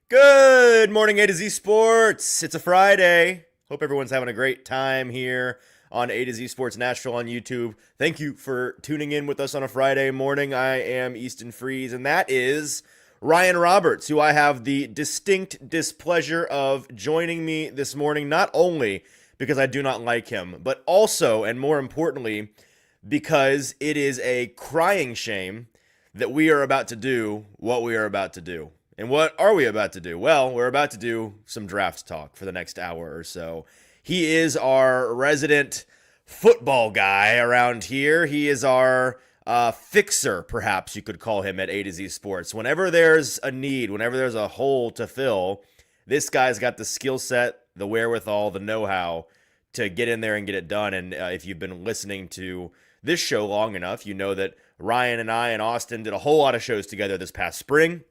Good morning, A to Z Sports. It's a Friday. Hope everyone's having a great time here on A to Z Sports Nashville on YouTube. Thank you for tuning in with us on a Friday morning. I am Easton Freeze, and that is Ryan Roberts, who I have the distinct displeasure of joining me this morning, not only because I do not like him, but also, and more importantly, because it is a crying shame that we are about to do what we are about to do. And what are we about to do? Well, we're about to do some draft talk for the next hour or so. He is our resident football guy around here. He is our fixer, perhaps you could call him at A to Z Sports. Whenever there's a need, whenever there's a hole to fill, this guy's got the skill set, the wherewithal, the know-how to get in there and get it done. And if you've been listening to this show long enough, you know that Ryan and I and Austin did a whole lot of shows together this past spring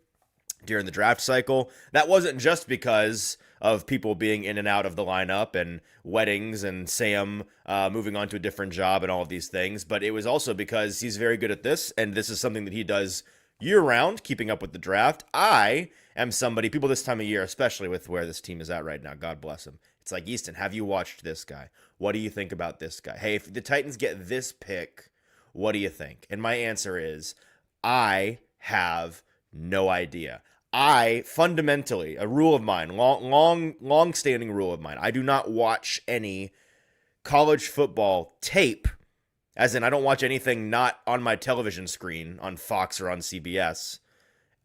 during the draft cycle. That wasn't just because of people being in and out of the lineup and weddings and Sam moving on to a different job and all of these things, but it was also because he's very good at this, and this is something that he does year-round, keeping up with the draft. I am somebody, people this time of year, especially with where this team is at right now, God bless him, it's like, Easton, have you watched this guy? What do you think about this guy? Hey, if the Titans get this pick, what do you think? And my answer is, I have no idea. I fundamentally, a rule of mine, long-standing rule of mine, I do not watch any college football tape, as in I don't watch anything not on my television screen on Fox or on CBS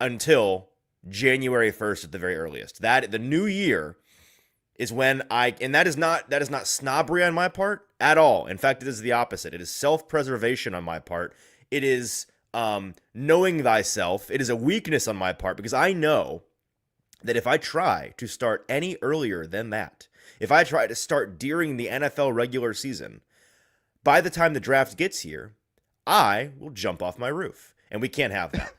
until January 1st at the very earliest. That the new year is when and that is not snobbery on my part at all. In fact, it is the opposite. It is self-preservation on my part. It is knowing thyself. It is a weakness on my part because I know that if I try to start any earlier than that, if I try to start during the NFL regular season, by the time the draft gets here, I will jump off my roof, and we can't have that.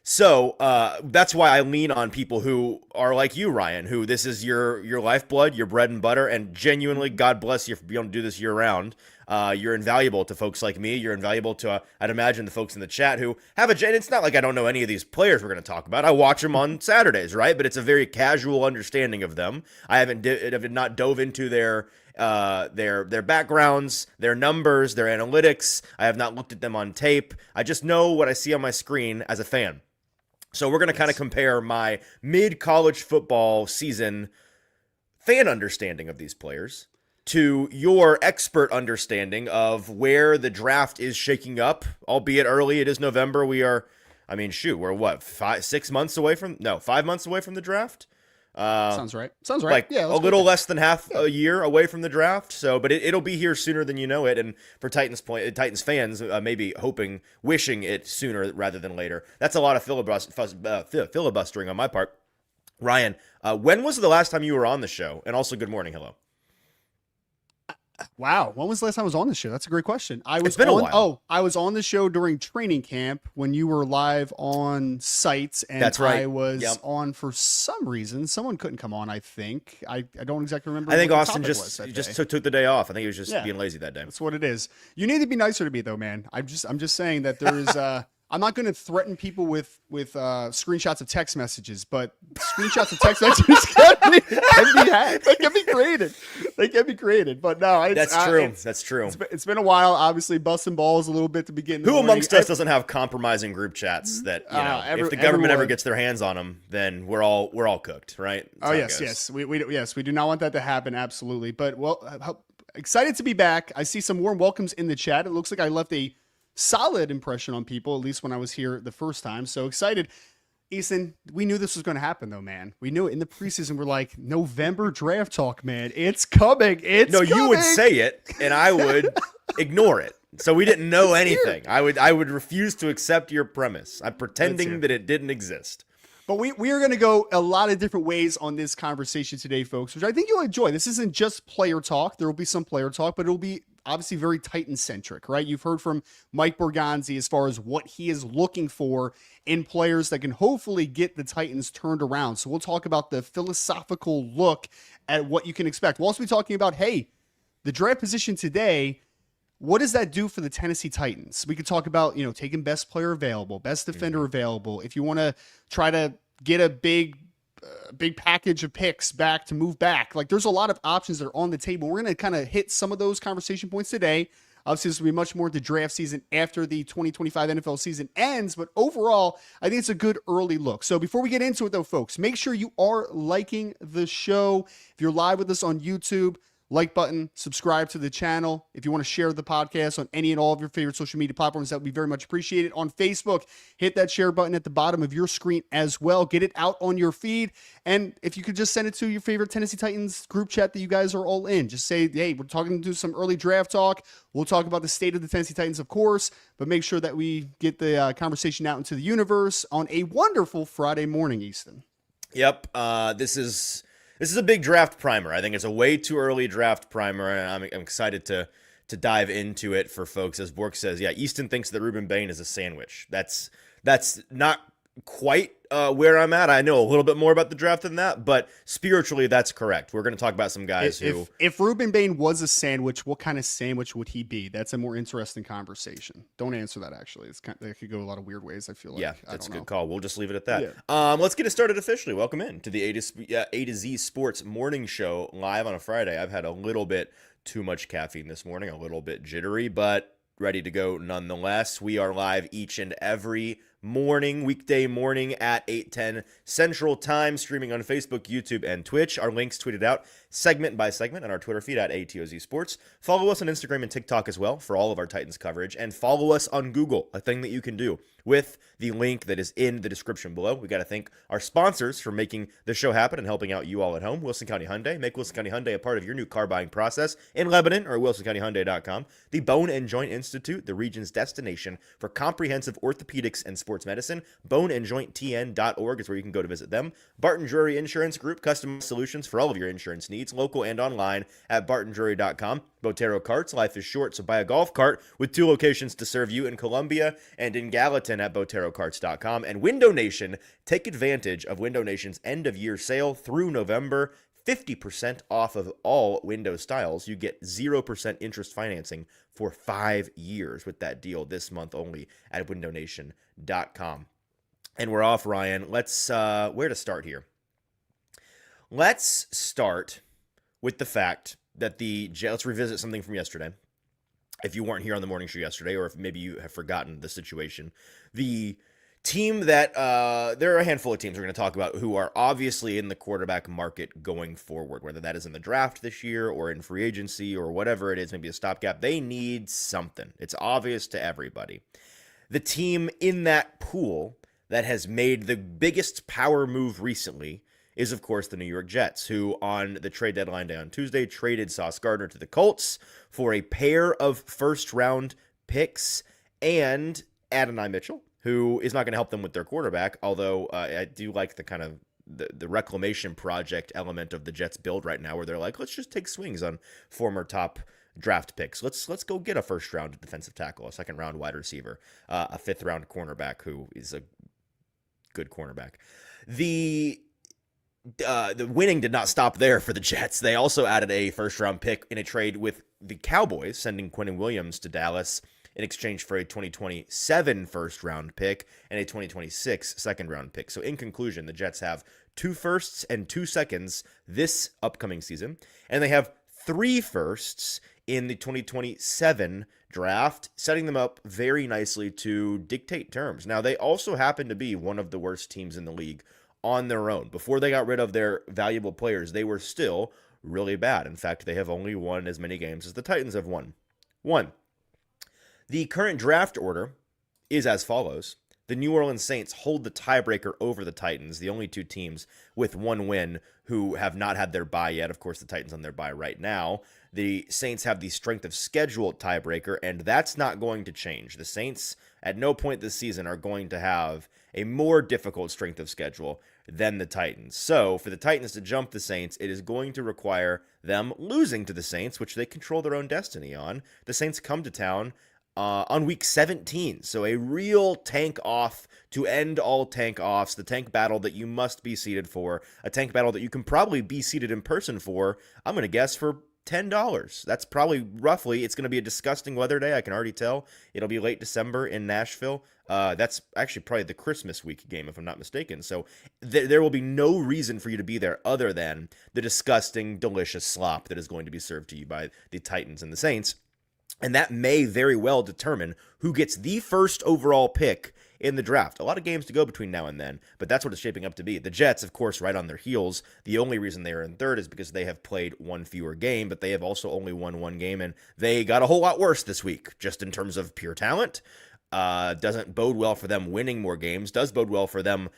So that's why I lean on people who are like you, Ryan, who this is your lifeblood, your bread and butter, and genuinely, God bless you for being able to do this year round. You're invaluable to folks like me. You're invaluable to, I'd imagine, the folks in the chat who have and it's not like I don't know any of these players we're going to talk about. I watch them on Saturdays, right? But it's a very casual understanding of them. I have not dove into their backgrounds, their numbers, their analytics. I have not looked at them on tape. I just know what I see on my screen as a fan. So we're going to kind of compare my mid-college football season fan understanding of these players to your expert understanding of where the draft is shaking up, albeit early. It is November. We're what, 5 months away from the draft? Sounds right. Like yeah, a little less than half a year away from the draft. So, but it'll be here sooner than you know it. And for Titans fans, maybe wishing it sooner rather than later. That's a lot of filibustering on my part. Ryan, when was the last time you were on the show? And also, good morning. Hello. Wow. When was the last time I was on this show? That's a great question. It's been a while. Oh, I was on the show during training camp when you were live on site, and that's right. I was on for some reason. Someone couldn't come on, I think. I don't exactly remember. I think Austin just took the day off. I think he was just being lazy that day. That's what it is. You need to be nicer to me though, man. I'm just saying that there is I'm not going to threaten people with screenshots of text messages, but screenshots of text messages can be hacked. They can be created. But no, that's true. That's true. It's been a while. Obviously, busting balls a little bit to begin. Who amongst us doesn't have compromising group chats that if the government ever gets their hands on them, then we're all cooked, right? That's yes. We do not want that to happen. Absolutely. But excited to be back. I see some warm welcomes in the chat. It looks like I left a solid impression on people, at least when I was here the first time. So excited. Easton, we knew this was going to happen though, man. We knew it in the preseason. We're like, November draft talk, man. It's coming. You would say it and I would ignore it. So we didn't know anything. I would refuse to accept your premise. I'm pretending that it didn't exist. But we are going to go a lot of different ways on this conversation today, folks, which I think you'll enjoy. This isn't just player talk. There will be some player talk, but it'll be obviously very Titan-centric, right? You've heard from Mike Borgonzi as far as what he is looking for in players that can hopefully get the Titans turned around. So we'll talk about the philosophical look at what you can expect. We'll also be talking about, hey, the draft position today, what does that do for the Tennessee Titans? We could talk about, taking best player available, best defender available. If you want to try to get a big big package of picks back to move back. Like there's a lot of options that are on the table. We're going to kind of hit some of those conversation points today. Obviously, this will be much more the draft season after the 2025 NFL season ends. But overall, I think it's a good early look. So before we get into it, though, folks, make sure you are liking the show. If you're live with us on YouTube, like button, subscribe to the channel. If you want to share the podcast on any and all of your favorite social media platforms, that would be very much appreciated. On Facebook, hit that share button at the bottom of your screen as well. Get it out on your feed. And if you could just send it to your favorite Tennessee Titans group chat that you guys are all in. Just say, hey, we're talking to do some early draft talk. We'll talk about the state of the Tennessee Titans, of course, but make sure that we get the conversation out into the universe on a wonderful Friday morning, Easton. Yep. This is a big draft primer. I think it's a way too early draft primer, and I'm excited to dive into it for folks. As Bork says, yeah, Easton thinks that Ruben Bain is a sandwich. That's not quite where I'm at. I know a little bit more about the draft than that, but spiritually, that's correct. We're going to talk about some guys if Ruben Bain was a sandwich, what kind of sandwich would he be? That's a more interesting conversation. Don't answer that, actually. It could go a lot of weird ways, I feel like. Yeah, that's a good call. We'll just leave it at that. Yeah. Let's get it started officially. Welcome in to the A to Z Sports Morning Show live on a Friday. I've had a little bit too much caffeine this morning, a little bit jittery, but ready to go nonetheless. We are live each and every morning, weekday morning at 8:10 Central Time, streaming on Facebook, YouTube, and Twitch. Our links tweeted out segment by segment on our Twitter feed at ATOZ Sports. Follow us on Instagram and TikTok as well for all of our Titans coverage, and follow us on Google, a thing that you can do with the link that is in the description below. We got to thank our sponsors for making the show happen and helping out you all at home. Wilson County Hyundai. Make Wilson County Hyundai a part of your new car buying process in Lebanon or WilsonCountyHyundai.com. The Bone and Joint Institute, the region's destination for comprehensive orthopedics and sports medicine. Boneandjointtn.org is where you can go to visit them. Barton Drury Insurance Group, customized solutions for all of your insurance needs, local and online at bartondrury.com. Botero Carts, life is short, so buy a golf cart with 2 locations to serve you in Columbia and in Gallatin at boterocarts.com. And Window Nation, take advantage of Window Nation's end-of-year sale through November. 50% off of all window styles. You get 0% interest financing for 5 years with that deal this month only at windownation.com. And we're off, Ryan. Let's where to start here? Let's start with the fact that let's revisit something from yesterday. If you weren't here on the morning show yesterday, or if maybe you have forgotten the situation, the team that there are a handful of teams we're going to talk about who are obviously in the quarterback market going forward, whether that is in the draft this year or in free agency or whatever it is, maybe a stopgap. They need something. It's obvious to everybody. The team in that pool that has made the biggest power move recently is, of course, the New York Jets, who on the trade deadline day on Tuesday traded Sauce Gardner to the Colts for a pair of first-round picks and Adonai Mitchell, who is not going to help them with their quarterback, although I do like the kind of the reclamation project element of the Jets build right now, where they're like, let's just take swings on former top draft picks. Let's go get a first-round defensive tackle, a second-round wide receiver, a fifth-round cornerback who is a good cornerback. The winning did not stop there for the Jets. They also added a first-round pick in a trade with the Cowboys, sending Quinnen Williams to Dallas in exchange for a 2027 first-round pick and a 2026 second-round pick. So in conclusion, the Jets have 2 firsts and 2 seconds this upcoming season, and they have 3 firsts in the 2027 draft, setting them up very nicely to dictate terms. Now, they also happen to be one of the worst teams in the league on their own. Before they got rid of their valuable players, they were still really bad. In fact, they have only won as many games as the Titans have won. 1. The current draft order is as follows. The New Orleans Saints hold the tiebreaker over the Titans, the only 2 teams with 1 win who have not had their bye yet. Of course, the Titans on their bye right now. The Saints have the strength of schedule tiebreaker, and that's not going to change. The Saints, at no point this season, are going to have a more difficult strength of schedule than the Titans. So, for the Titans to jump the Saints, it is going to require them losing to the Saints, which they control their own destiny on. The Saints come to town on week 17. So a real tank off to end all tank offs, the tank battle that you must be seated for, a tank battle that you can probably be seated in person for, I'm going to guess, for $10. That's probably roughly, it's going to be a disgusting weather day. I can already tell. It'll be late December in Nashville. That's actually probably the Christmas week game, if I'm not mistaken. So there will be no reason for you to be there other than the disgusting, delicious slop that is going to be served to you by the Titans and the Saints. And that may very well determine who gets the first overall pick in the draft. A lot of games to go between now and then, but that's what it's shaping up to be. The Jets, of course, right on their heels. The only reason they are in third is because they have played one fewer game, but they have also only won one game, and they got a whole lot worse this week, just in terms of pure talent. Doesn't bode well for them winning more games. Does bode well for them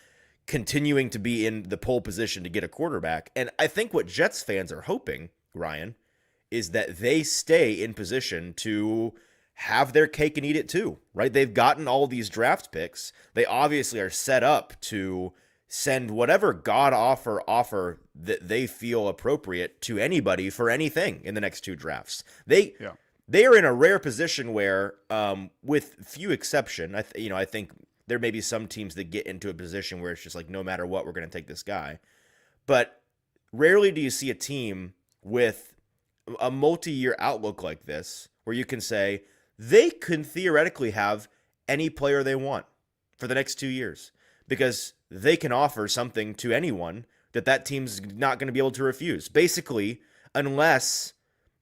continuing to be in the pole position to get a quarterback. And I think what Jets fans are hoping, Ryan, is that they stay in position to have their cake and eat it too, right? They've gotten all these draft picks. They obviously are set up to send whatever God offer that they feel appropriate to anybody for anything in the next two drafts. They are in a rare position where, with few exception, I think there may be some teams that get into a position where it's just like, no matter what, we're going to take this guy. But rarely do you see a team with a multi-year outlook like this where you can say, they can theoretically have any player they want for the next 2 years because they can offer something to anyone that team's not going to be able to refuse. Basically, unless,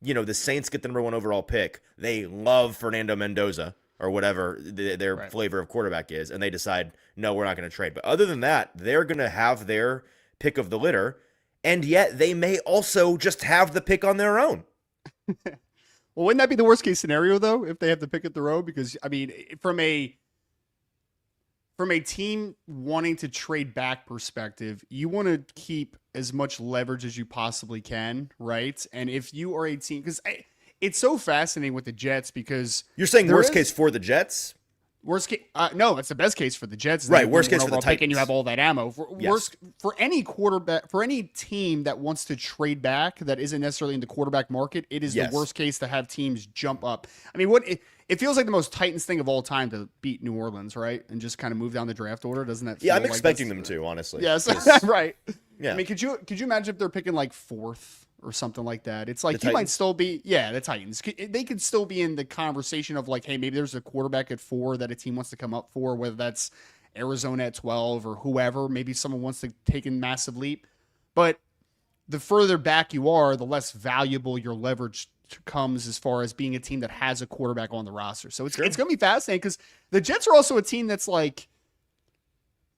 the Saints get the number 1 overall pick, they love Fernando Mendoza or whatever their flavor of quarterback is, and they decide, no, we're not going to trade. But other than that, they're going to have their pick of the litter, and yet they may also just have the pick on their own. Well, wouldn't that be the worst case scenario though, if they have to pick at their own? Because from a team wanting to trade back perspective, you want to keep as much leverage as you possibly can, right? And if you are a team, because it's so fascinating with the Jets, because you're saying worst case for the Jets. Worst case, no, it's the best case for the Jets. Right, worst case for the Titans. And you have all that ammo. For any quarterback, for any team that wants to trade back that isn't necessarily in the quarterback market, it is the worst case to have teams jump up. I mean, it feels like the most Titans thing of all time to beat New Orleans, right? And just kind of move down the draft order, doesn't that? Yeah, I'm expecting them to, honestly. Yes, right. Yeah. I mean, could you imagine if they're picking like 4th? Or something like that. It's like you might still be, the Titans. They could still be in the conversation of like, hey, maybe there's a quarterback at 4 that a team wants to come up for, whether that's Arizona at 12 or whoever. Maybe someone wants to take a massive leap. But the further back you are, the less valuable your leverage comes as far as being a team that has a quarterback on the roster. So it's going to be fascinating because the Jets are also a team that's like,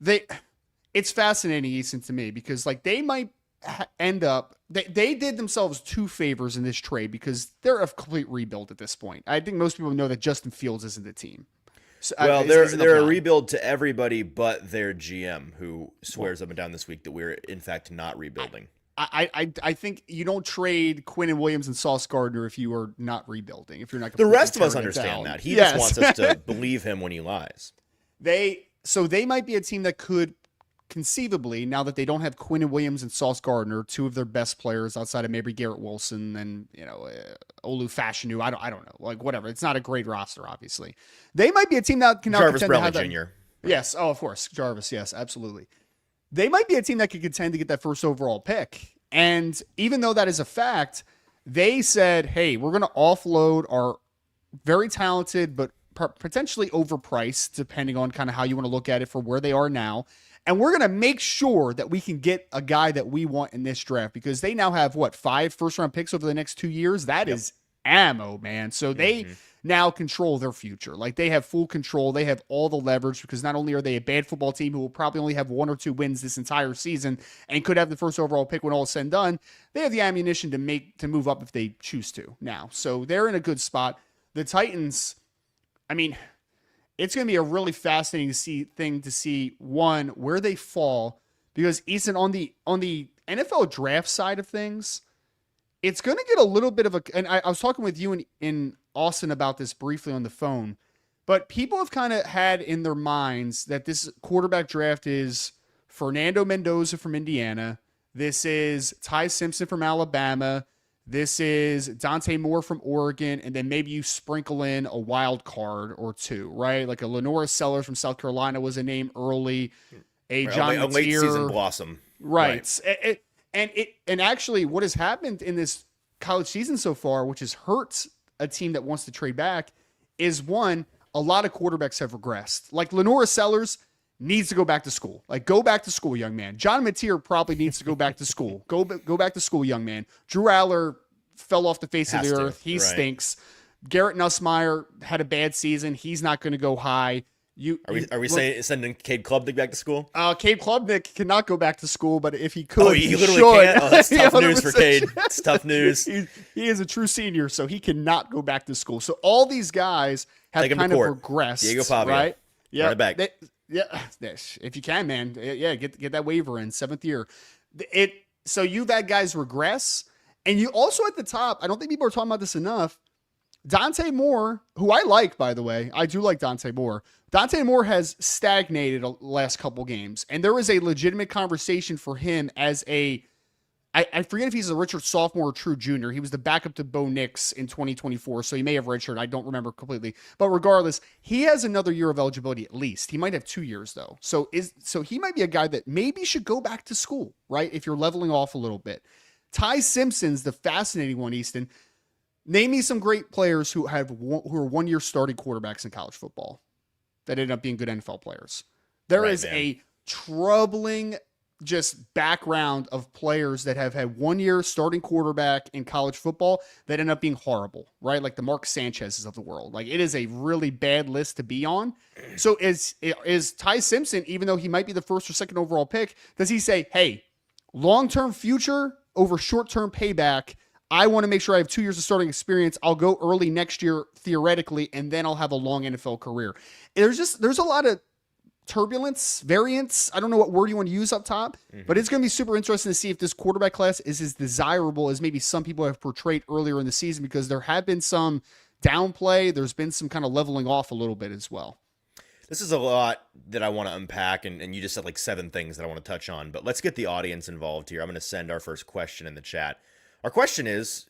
it's fascinating, Easton, to me, because like they might end up they did themselves 2 favors in this trade because they're a complete rebuild at this point. I think most people know that Justin Fields isn't the team. So, well, they're a rebuild to everybody but their GM, who swears up and down this week that we're in fact not rebuilding. I think you don't trade Quinnen Williams and Sauce Gardner if you are not rebuilding. If you're not, the rest of us understand that. He just wants us to believe him when he lies. They might be a team that could conceivably, now that they don't have Quinnen Williams and Sauce Gardner, 2 of their best players outside of maybe Garrett Wilson and Olu Fashanu, I don't know, like whatever. It's not a great roster, obviously. They might be a team that can now Jarvis contend Brownlee to have Jr. Yes, of course, Jarvis. Yes, absolutely. They might be a team that could contend to get that first overall pick. And even though that is a fact, they said, "Hey, we're going to offload our very talented but potentially overpriced, depending on kind of how you want to look at it, for where they are now." And we're going to make sure that we can get a guy that we want in this draft because they now have, 5 first-round picks over the next 2 years? That is ammo, man. So they now control their future. Like, they have full control. They have all the leverage because not only are they a bad football team who will probably only have 1 or 2 wins this entire season and could have the first overall pick when all is said and done, they have the ammunition to move up if they choose to now. So they're in a good spot. The Titans, I mean, it's going to be a really fascinating thing to see, one, where they fall, because Easton, on the NFL draft side of things, it's going to get a little bit of a, and I was talking with you in Austin about this briefly on the phone, but people have kind of had in their minds that this quarterback draft is Fernando Mendoza from Indiana. This is Ty Simpson from Alabama. This is Dante Moore from Oregon, and then maybe you sprinkle in a wild card or 2, right? Like a Lenora Sellers from South Carolina was a name early. A John late season blossom, right? And actually, what has happened in this college season so far, which has hurt a team that wants to trade back, is one, a lot of quarterbacks have regressed. Like Lenora Sellers needs to go back to school. Like, go back to school, young man. John Mateer probably needs to go back to school. Go back to school, young man. Drew Aller fell off the face of the earth. He stinks. Garrett Nussmeier had a bad season. He's not going to go high. Are we saying sending Cade Klubnik back to school? Cade Klubnik cannot go back to school, but if he could, he literally should. Can't? Oh, that's tough news for Cade. It's tough news. He is a true senior, so he cannot go back to school. So all these guys have kind of regressed. Diego Pavia, right? Yeah, run it back. If you can, man. Yeah, get that waiver in 7th year. So you've had guys regress, and you also at the top. I don't think people are talking about this enough. Dante Moore, who I like, by the way, I do like Dante Moore. Dante Moore has stagnated the last couple games, and there is a legitimate conversation for him as I forget if he's a redshirt sophomore or true junior. He was the backup to Bo Nix in 2024, so he may have redshirt. I don't remember completely. But regardless, he has another year of eligibility at least. He might have 2 years, though. So he might be a guy that maybe should go back to school, right, if you're leveling off a little bit. Ty Simpson's the fascinating one, Easton. Name me some great players who are 1 year starting quarterbacks in college football that ended up being good NFL players. There is a troubling just background of players that have had 1 year starting quarterback in college football that end up being horrible, right? Like the Mark Sanchez's of the world. Like, it is a really bad list to be on. So is Ty Simpson, even though he might be the first or second overall pick, does he say, hey, long-term future over short-term payback, I want to make sure I have 2 years of starting experience. I'll go early next year, theoretically, and then I'll have a long NFL career. There's a lot of turbulence, variance. I don't know what word you want to use up top, but it's going to be super interesting to see if this quarterback class is as desirable as maybe some people have portrayed earlier in the season, because there have been some downplay. There's been some kind of leveling off a little bit as well. This is a lot that I want to unpack, and you just said like 7 things that I want to touch on, but let's get the audience involved here. I'm going to send our first question in the chat. Our question is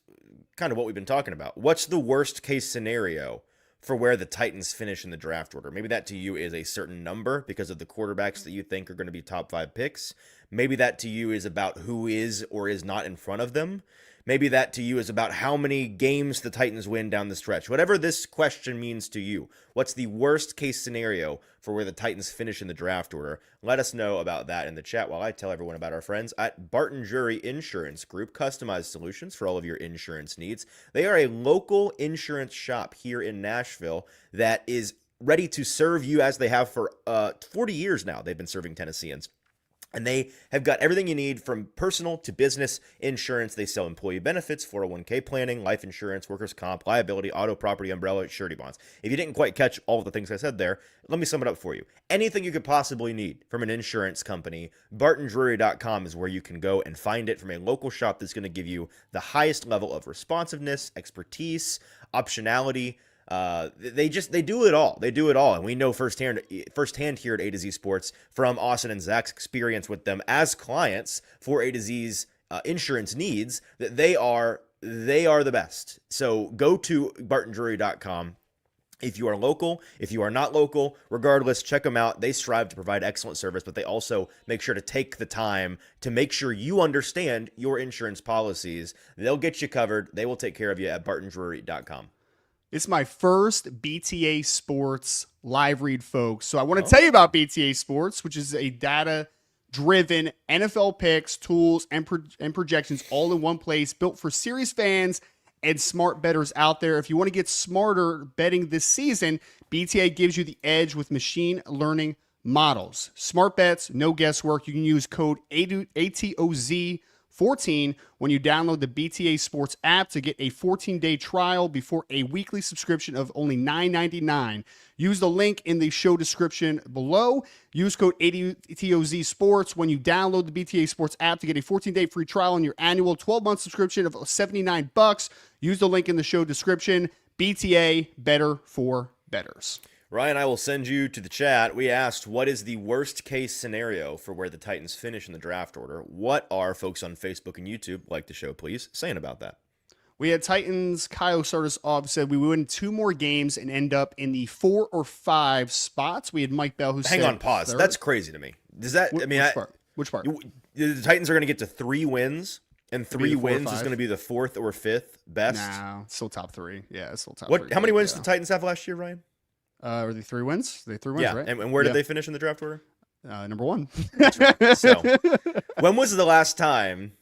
kind of what we've been talking about. What's the worst case scenario for where the Titans finish in the draft order? Maybe that to you is a certain number because of the quarterbacks that you think are going to be top 5 picks. Maybe that to you is about who is or is not in front of them. Maybe that to you is about how many games the Titans win down the stretch. Whatever this question means to you, what's the worst case scenario for where the Titans finish in the draft order? Let us know about that in the chat while I tell everyone about our friends at Barton Jury Insurance Group, customized solutions for all of your insurance needs. They are a local insurance shop here in Nashville that is ready to serve you as they have for 40 years now. They've been serving Tennesseans. And they have got everything you need from personal to business insurance. They sell employee benefits, 401k planning, life insurance, workers' comp, liability, auto, property, umbrella, surety bonds. If you didn't quite catch all of the things I said there, let me sum it up for you. Anything you could possibly need from an insurance company, bartondrury.com is where you can go and find it from a local shop that's going to give you the highest level of responsiveness, expertise, optionality. They do it all. They do it all. And we know firsthand here at A to Z Sports from Austin and Zach's experience with them as clients for A to Z's insurance needs that they are the best. So go to bartondrury.com. If you are local, if you are not local, regardless, check them out. They strive to provide excellent service, but they also make sure to take the time to make sure you understand your insurance policies. They'll get you covered. They will take care of you at bartondrury.com. It's my first BTA Sports live read, folks. So I want to tell you about BTA Sports, which is a data-driven NFL picks, tools, and projections all in one place, built for serious fans and smart bettors out there. If you want to get smarter betting this season, BTA gives you the edge with machine learning models. Smart bets, no guesswork. You can use code ATOZ14 when you download the BTA Sports app to get a 14-day trial before a weekly subscription of only $9.99. Use the link in the show description below. Use code ATOZ Sports when you download the BTA Sports app to get a 14-day free trial on your annual 12-month subscription of $79. Use the link in the show description. BTA, better for bettors. Ryan, I will send you to the chat. We asked, what is the worst case scenario for where the Titans finish in the draft order? What are folks on Facebook and YouTube, like the show, please, saying about that? We had Titans. Kyle started us off, said we win 2 more games and end up in the 4 or 5 spots. We had Mike Bell who said... Hang on, pause. 3rd. That's crazy to me. Does that... Which part? The Titans are going to get to 3 wins And It'd be 3 the 4 or wins is 5. going to be the 4th or 5th best. Nah, it's still top 3. Yeah, it's still top 3. What? How many wins Yeah. did the Titans have last year, Ryan? Are they 3 wins? They 3 wins, Yeah, right? and where did Yeah. they finish in the draft order? Number 1. So, when was the last time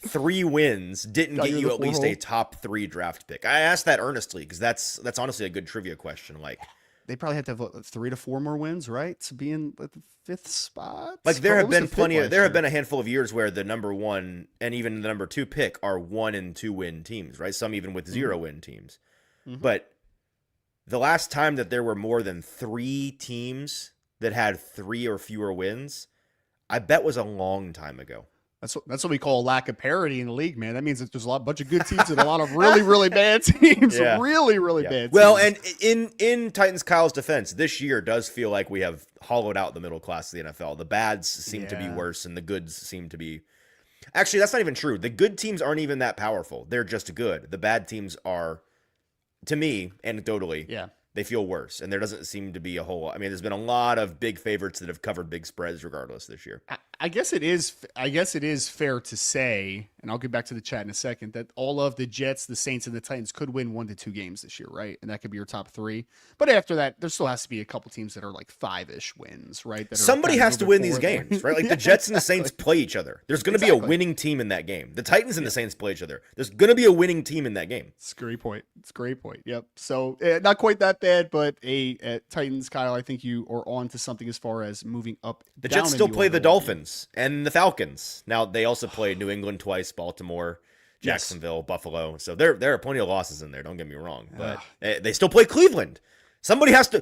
3 wins didn't Got get you you the at least a 4-hole? top 3 draft pick? I asked that earnestly because that's honestly a good trivia question. Like They probably had to have 3 to 4 more wins, right, to be in the 5th spot. there What have was been the fifth plenty of last there have year? been a handful of years where the number 1 and even the number 2 pick are 1 and 2 win teams, right? Some even with 0 win teams. Mhm. But the last time that there were more than 3 teams that had 3 or fewer wins, I bet was a long time ago. That's what we call a lack of parity in the league, man. That means that there's a bunch of good teams and a lot of really, really bad teams. Yeah. Really, really Yeah. bad Well, teams. and in Titans Kyle's defense, this year does feel like we have hollowed out the middle class of the NFL. The bads seem to be Yeah. worse, and the goods seem to be. Actually, that's not even true. The good teams aren't even that powerful. They're just good. The bad teams are, to me, anecdotally, Yeah. they feel worse, and there doesn't seem to be a whole. I mean, there's been a lot of big favorites that have covered big spreads, regardless this year. I guess it is. I guess it is fair to say, and I'll get back to the chat in a second, that all of the Jets, the Saints, and the Titans could win 1 to 2 games this year, right? And that could be your top 3. But after that, there still has to be a couple teams that are like 5-ish wins, right? That are Somebody kind of has to moving win these forward. games, right? Like Yeah, the Jets and the exactly. Saints play each other. There's going to be a Exactly. winning team in that game. The Titans and the Saints play each other. There's going to be a winning team in that game. It's a great point. It's a great point. Yep. So not quite that bad, but Titans, Kyle, I think you are on to something as far as moving up. The down Jets in still play order the a little bit. Dolphins and the Falcons. Now they also play New England twice, Baltimore, Yes. Jacksonville, Buffalo. So there are plenty of losses in there. Don't get me wrong, but they still play Cleveland. Somebody has to.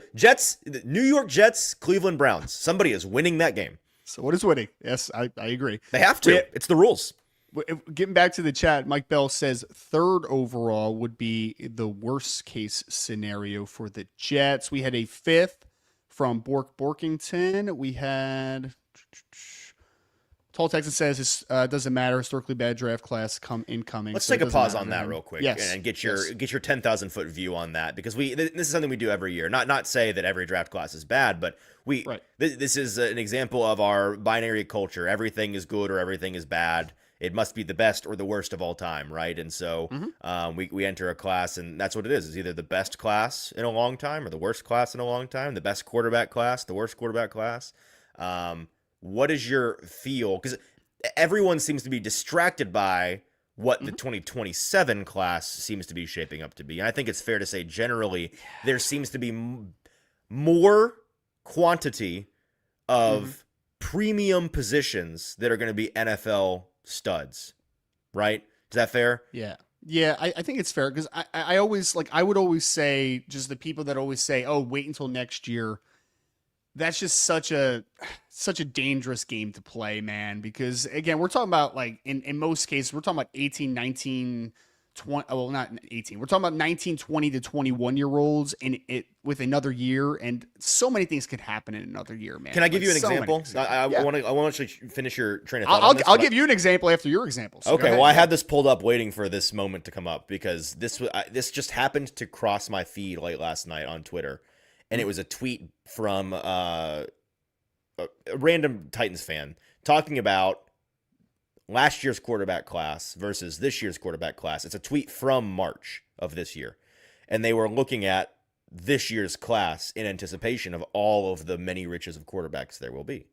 New York Jets, Cleveland Browns. Somebody is winning that game. So what is winning? Yes, I agree. They have to. Yeah. It's the rules. Getting back to the chat, Mike Bell says 3rd overall would be the worst case scenario for the Jets. We had a 5th from Borkington. We had Tall Texan says it doesn't matter. Historically bad draft class incoming. Let's so take it a doesn't pause matter on to that him. real quick Yes. and get your Yes. 10,000-foot view on that, because this is something we do every year. Not say that every draft class is bad, but Right. this is an example of our binary culture. Everything is good or everything is bad. It must be the best or the worst of all time, right? And so we enter a class, and that's what it is. It's either the best class in a long time or the worst class in a long time, the best quarterback class, the worst quarterback class. What is your feel? Because everyone seems to be distracted by what the 2027 class seems to be shaping up to be. And I think it's fair to say generally there seems to be more quantity of premium positions that are going to be NFL studs, right? Is that fair? Yeah. Yeah, I think it's fair because I always I would always say, just the people that always say, oh, wait until next year. That's just such a dangerous game to play, man, because again, we're talking about in most cases, we're talking about 18, 19, 20, well, not 18. We're talking about 19, 20 to 21 year olds and it with another year, and so many things could happen in another year, man. Can I give you an so many example? things. I Yeah. want to actually finish your train of thought. on this, I'll but give you an example after your example. So go Okay, ahead. well, I had this pulled up waiting for this moment to come up because this just happened to cross my feed late last night on Twitter, and it was a tweet from a random Titans fan talking about last year's quarterback class versus this year's quarterback class. It's a tweet from March of this year, and they were looking at this year's class in anticipation of all of the many riches of quarterbacks there will be.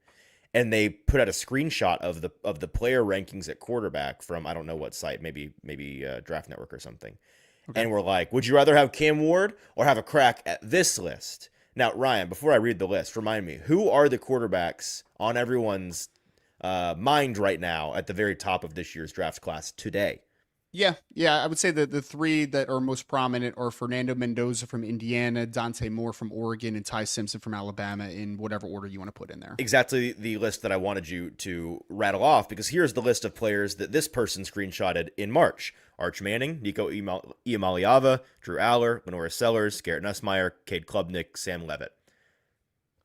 And they put out a screenshot of the player rankings at quarterback from I don't know what site, maybe Draft Network or something. Okay. And we're like, would you rather have Cam Ward or have a crack at this list? Now, Ryan, before I read the list, remind me, who are the quarterbacks on everyone's mind right now at the very top of this year's draft class today? Yeah, I would say that the 3 that are most prominent are Fernando Mendoza from Indiana, Dante Moore from Oregon, and Ty Simpson from Alabama, in whatever order you want to put in there. Exactly the list that I wanted you to rattle off, because here's the list of players that this person screenshotted in March. Arch Manning, Nico Iamaleava, Drew Aller, Lenora Sellers, Garrett Nussmeier, Cade Klubnik, Sam Levitt.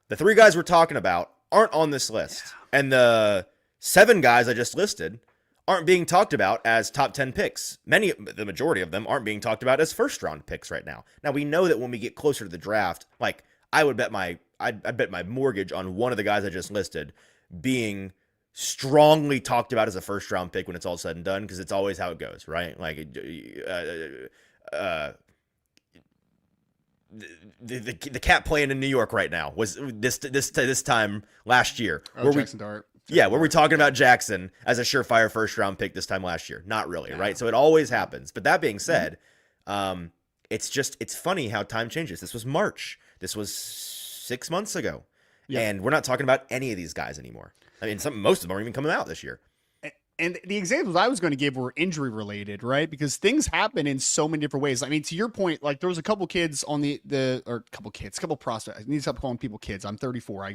The 3 guys we're talking about aren't on this list. Yeah. And the 7 guys I just listed aren't being talked about as top 10 picks. The majority of them aren't being talked about as first round picks right now. Now we know that when we get closer to the draft, I'd bet my mortgage on one of the guys I just listed being strongly talked about as a first round pick when it's all said and done, because it's always how it goes, right? Like the cat playing in New York right now was this time last year. Jackson Dart. Yeah, were we talking about Jackson as a surefire first round pick this time last year? Not really, right? So it always happens. But that being said, it's funny how time changes. This was March. This was 6 months ago. Yeah. And we're not talking about any of these guys anymore. I mean, most of them aren't even coming out this year. And the examples I was going to give were injury related, right? Because things happen in so many different ways. I mean, to your point, like there was a couple kids on a couple prospects. I need to stop calling people kids. I'm 34.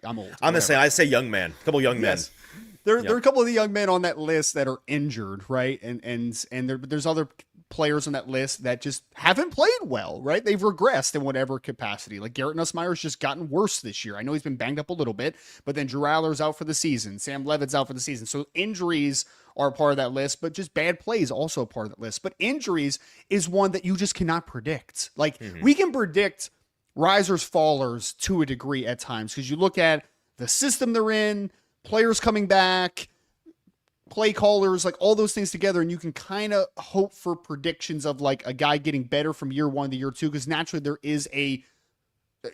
I'm old. I'm the same. I say young man. A couple young men. There are a couple of the young men on that list that are injured, right? And there's other players on that list that just haven't played well, right? They've regressed in whatever capacity. Like Garrett Nussmeier's just gotten worse this year. I know he's been banged up a little bit, but then Drew Allar's out for the season. Sam Levitt's out for the season. So injuries are part of that list, but just bad plays also a part of that list. But injuries is one that you just cannot predict. Like we can predict risers, fallers to a degree at times because you look at the system they're in, players coming back, play callers, like all those things together, and you can kind of hope for predictions of like a guy getting better from year 1 to year 2, because naturally there is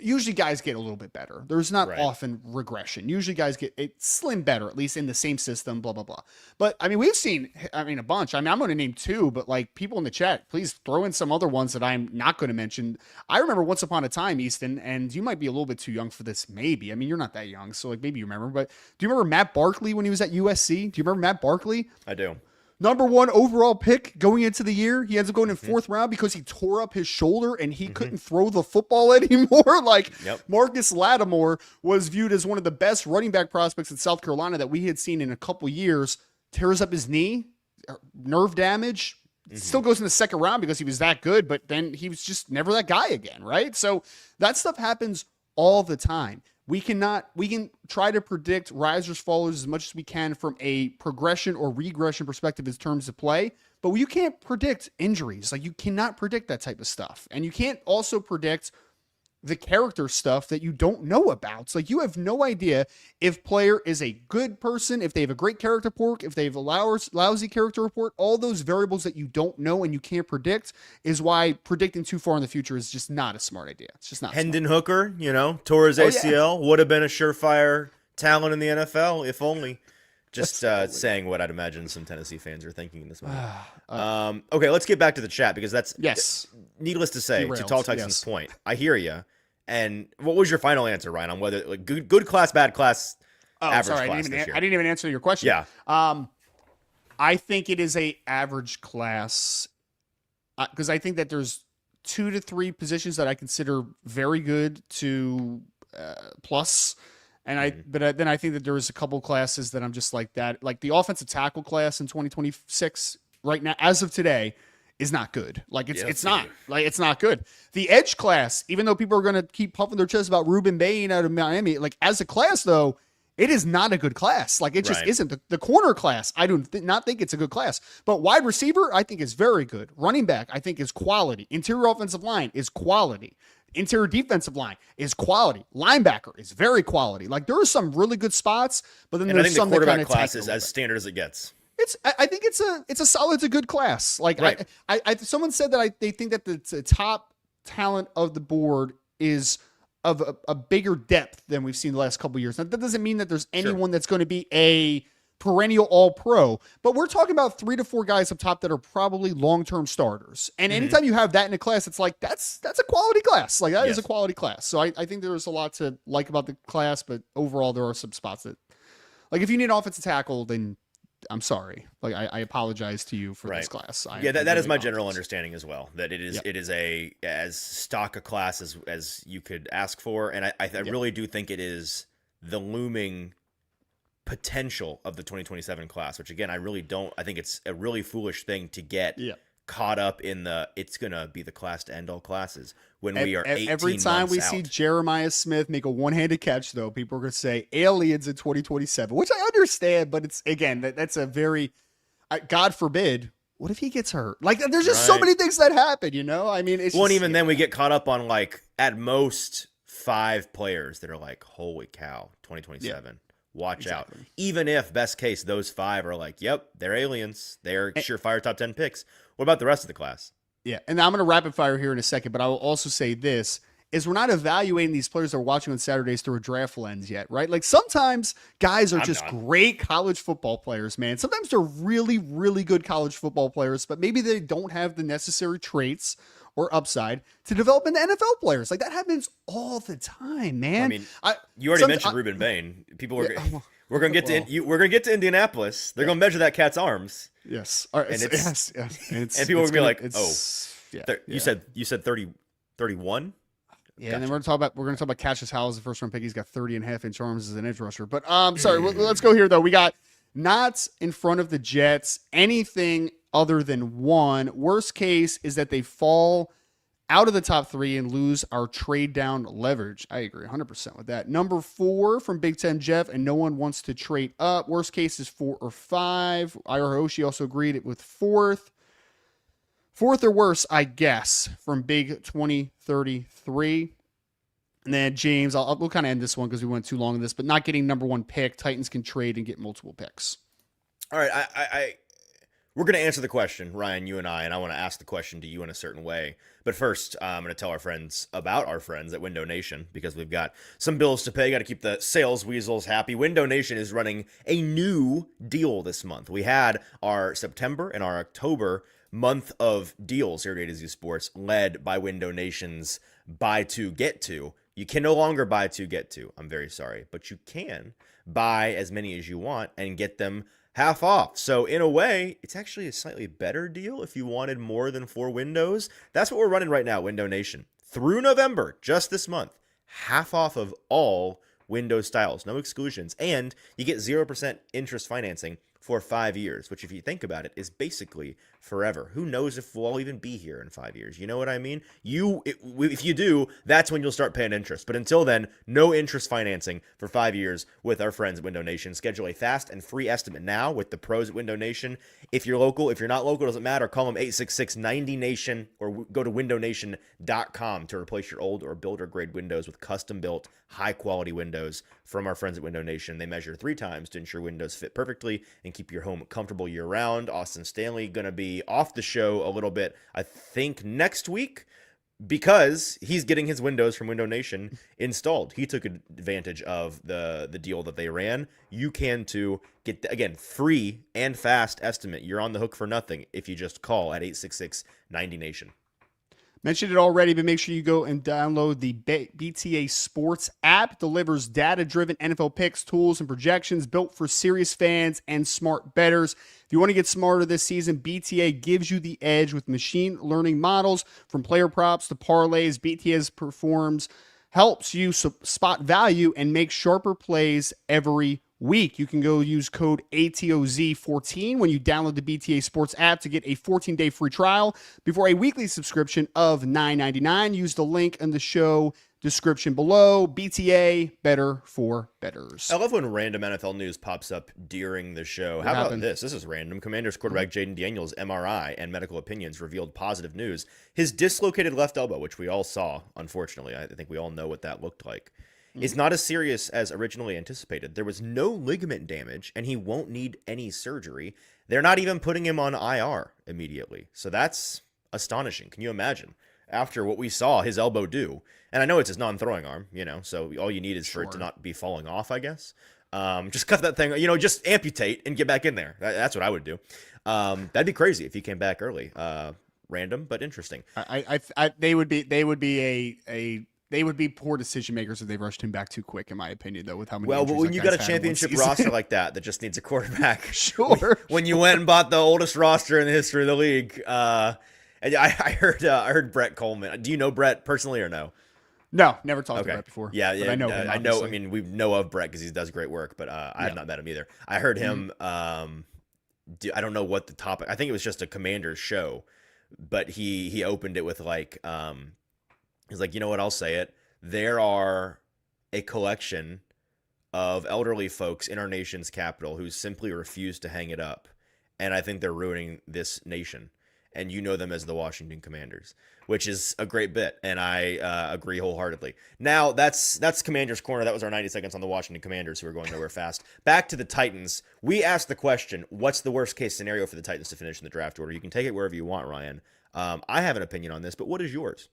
usually guys get a little bit better. There's not often regression. Usually guys get slim better, at least in the same system, blah, blah, blah. But I mean, we've seen, a bunch. I mean, I'm going to name 2, but like people in the chat, please throw in some other ones that I'm not going to mention. I remember once upon a time, Easton, and you might be a little bit too young for this, maybe. I mean, you're not that young, so like maybe you remember, but do you remember Matt Barkley when he was at USC? Do you remember Matt Barkley? I do. Number 1 overall pick going into the year. He ends up going in 4th round because he tore up his shoulder and he couldn't throw the football anymore. Marcus Lattimore was viewed as one of the best running back prospects in South Carolina that we had seen in a couple years. Tears up his knee, nerve damage. Still goes in the 2nd round because he was that good, but then he was just never that guy again, right? So that stuff happens all the time. We can try to predict risers, fallers as much as we can from a progression or regression perspective in terms of play, but you can't predict injuries. Like you cannot predict that type of stuff. And you can't also predict the character stuff that you don't know about. It's like you have no idea if player is a good person, if they have a great character report, if they have a lousy character report. All those variables that you don't know and you can't predict is why predicting too far in the future is just not a smart idea. It's just not. Hendon Hooker, tore his ACL, would have been a surefire talent in the NFL if only. Just saying what I'd imagine some Tennessee fans are thinking in this moment. Okay, let's get back to the chat because that's needless to say, to Tall Texans' point. I hear you. And what was your final answer, Ryan, on whether like good class, bad class, average class this year? I didn't even answer your question. Yeah. I think it is a average class because I think that there's 2 to 3 positions that I consider very good to plus. And then I think that there is a couple classes that I'm just like that. Like the offensive tackle class in 2026 right now, as of today, is not good. Like it's not good. The edge class, even though people are going to keep puffing their chest about Ruben Bain out of Miami, like as a class though, it is not a good class. Like it just isn't. The corner class, I do not think it's a good class. But wide receiver, I think is very good. Running back, I think is quality. Interior offensive line is quality. Interior defensive line is quality. Linebacker is very quality. Like there are some really good spots, but then there's some that kind of class is as standard as it gets. I think it's a solid to good class. Like someone said that they think that the top talent of the board is of a bigger depth than we've seen the last couple of years. Now, that doesn't mean that there's anyone that's going to be a perennial all-pro, but we're talking about 3 to 4 guys up top that are probably long-term starters. And anytime you have that in a class, it's like that's a quality class. Like that is a quality class. So I think there's a lot to like about the class, but overall there are some spots that, like if you need an offensive tackle, then I'm sorry. Like I apologize to you for this class. That is my general understanding as well. That it is a as stock a class as you could ask for, and I really do think it is the looming potential of the 2027 class. Which again, I really don't. I think it's a really foolish thing to get caught up in it's gonna be the class to end all classes when we are 18 every time we out. See Jeremiah Smith make a one-handed catch, though, people are gonna say aliens in 2027, which I understand, but it's again that's a very God forbid. What if he gets hurt? Like there's just so many things that happen, I mean, it's then we get caught up on like at most 5 players that are like, holy cow, 2027. watch out. Exactly. Even if, best case, those 5 are like, yep, they're aliens. They're surefire top 10 picks. What about the rest of the class? Yeah, and I'm going to rapid fire here in a second, but I will also say this is we're not evaluating these players that we're watching on Saturdays through a draft lens yet, right? Like sometimes guys are just great college football players, man. Sometimes they're really, really good college football players, but maybe they don't have the necessary traits or upside to develop into NFL players. Like that happens all the time, man. I mean, you already mentioned Ruben Bain. People are we're gonna get we're gonna get to Indianapolis. They're gonna measure that cat's arms. Yes. All right. And yes. And people are gonna be like, yeah. You said 30, 31. Yeah, gotcha. And then we're gonna talk about Cassius Howell as the first round pick. He's got 30.5-inch arms as an edge rusher. But sorry, let's go here though. We got not in front of the Jets anything other than 1. Worst case is that they fall out of the top 3 and lose our trade down leverage. I agree 100% with that. Number 4 from Big Ten Jeff, and no one wants to trade up. Worst case is 4 or 5. Ira Hoshi also agreed it with 4th. 4th or worse, I guess, from Big 2033. And then James, we'll kind of end this one because we went too long on this, but not getting number 1 pick. Titans can trade and get multiple picks. All right, we're going to answer the question, Ryan, you and I want to ask the question to you in a certain way. But first, I'm going to tell our friends about our friends at Window Nation because we've got some bills to pay. Got to keep the sales weasels happy. Window Nation is running a new deal this month. We had our September and our October month of deals here at A to Z Sports led by Window Nation's buy 2 get 2. You can no longer buy 2 get 2. I'm very sorry, but you can buy as many as you want and get them half off. So in a way, it's actually a slightly better deal if you wanted more than 4 windows. That's what we're running right now, Window Nation. Through November, just this month, half off of all window styles, no exclusions, and you get 0% interest financing for 5 years, which if you think about it is basically forever. Who knows if we'll all even be here in 5 years? You know what I mean? If you do, that's when you'll start paying interest. But until then, no interest financing for 5 years with our friends at Window Nation. Schedule a fast and free estimate now with the pros at Window Nation. If you're local, if you're not local, it doesn't matter. Call them 866-90-NATION or go to windownation.com to replace your old or builder grade windows with custom built high quality windows from our friends at Window Nation. They measure 3 times to ensure windows fit perfectly and keep your home comfortable year round. Austin Stanley going to be off the show a little bit, I think next week, because he's getting his windows from Window Nation installed. He took advantage of the deal that they ran. You can too. Get, again, free and fast estimate. You're on the hook for nothing if you just call at 866-90-NATION. Mentioned it already, but make sure you go and download the BTA Sports app. Delivers data-driven NFL picks, tools, and projections built for serious fans and smart bettors. If you want to get smarter this season, BTA gives you the edge with machine learning models from player props to parlays. BTA helps you spot value and make sharper plays every week. You can go use code ATOZ14 when you download the BTA Sports app to get a 14-day free trial before a weekly subscription of $9.99. Use the link in the show description below. BTA, better for bettors. I love when random NFL news pops up during the show. How about this? This is random. Commanders quarterback Jaden Daniels' MRI and medical opinions revealed positive news. His dislocated left elbow, which we all saw, unfortunately, I think we all know what that looked like, is not as serious as originally anticipated. There was no ligament damage, and he won't need any surgery. They're not even putting him on IR immediately. So that's astonishing. Can you imagine? After what we saw his elbow do, and I know it's his non-throwing arm, so all you need is for it to not be falling off, I guess. Just cut that thing, just amputate and get back in there. That's what I would do. That'd be crazy if he came back early. Random, but interesting. They would be poor decision makers if they rushed him back too quick, in my opinion, though, with how many. Well, but when you got a championship roster like that just needs a quarterback, sure. When you went and bought the oldest roster in the history of the league, and I heard Brett Coleman. Do you know Brett personally or no? No, never talked to Brett before. Yeah, but I know him. I know. I mean, we know of Brett because he does great work, but I have not met him either. I heard him. I don't know what the topic. I think it was just a Commanders show, but he opened it with like. He's like, you know what? I'll say it. There are a collection of elderly folks in our nation's capital who simply refuse to hang it up. And I think they're ruining this nation. and you know them as the Washington Commanders, which is a great bit, and I agree wholeheartedly. Now, that's Commanders Corner. That was our 90 seconds on the Washington Commanders, who are going nowhere fast. Back to the Titans. We asked the question, what's the worst-case scenario for the Titans to finish in the draft order? You can take it wherever you want, Ryan. I have an opinion on this, but what is yours?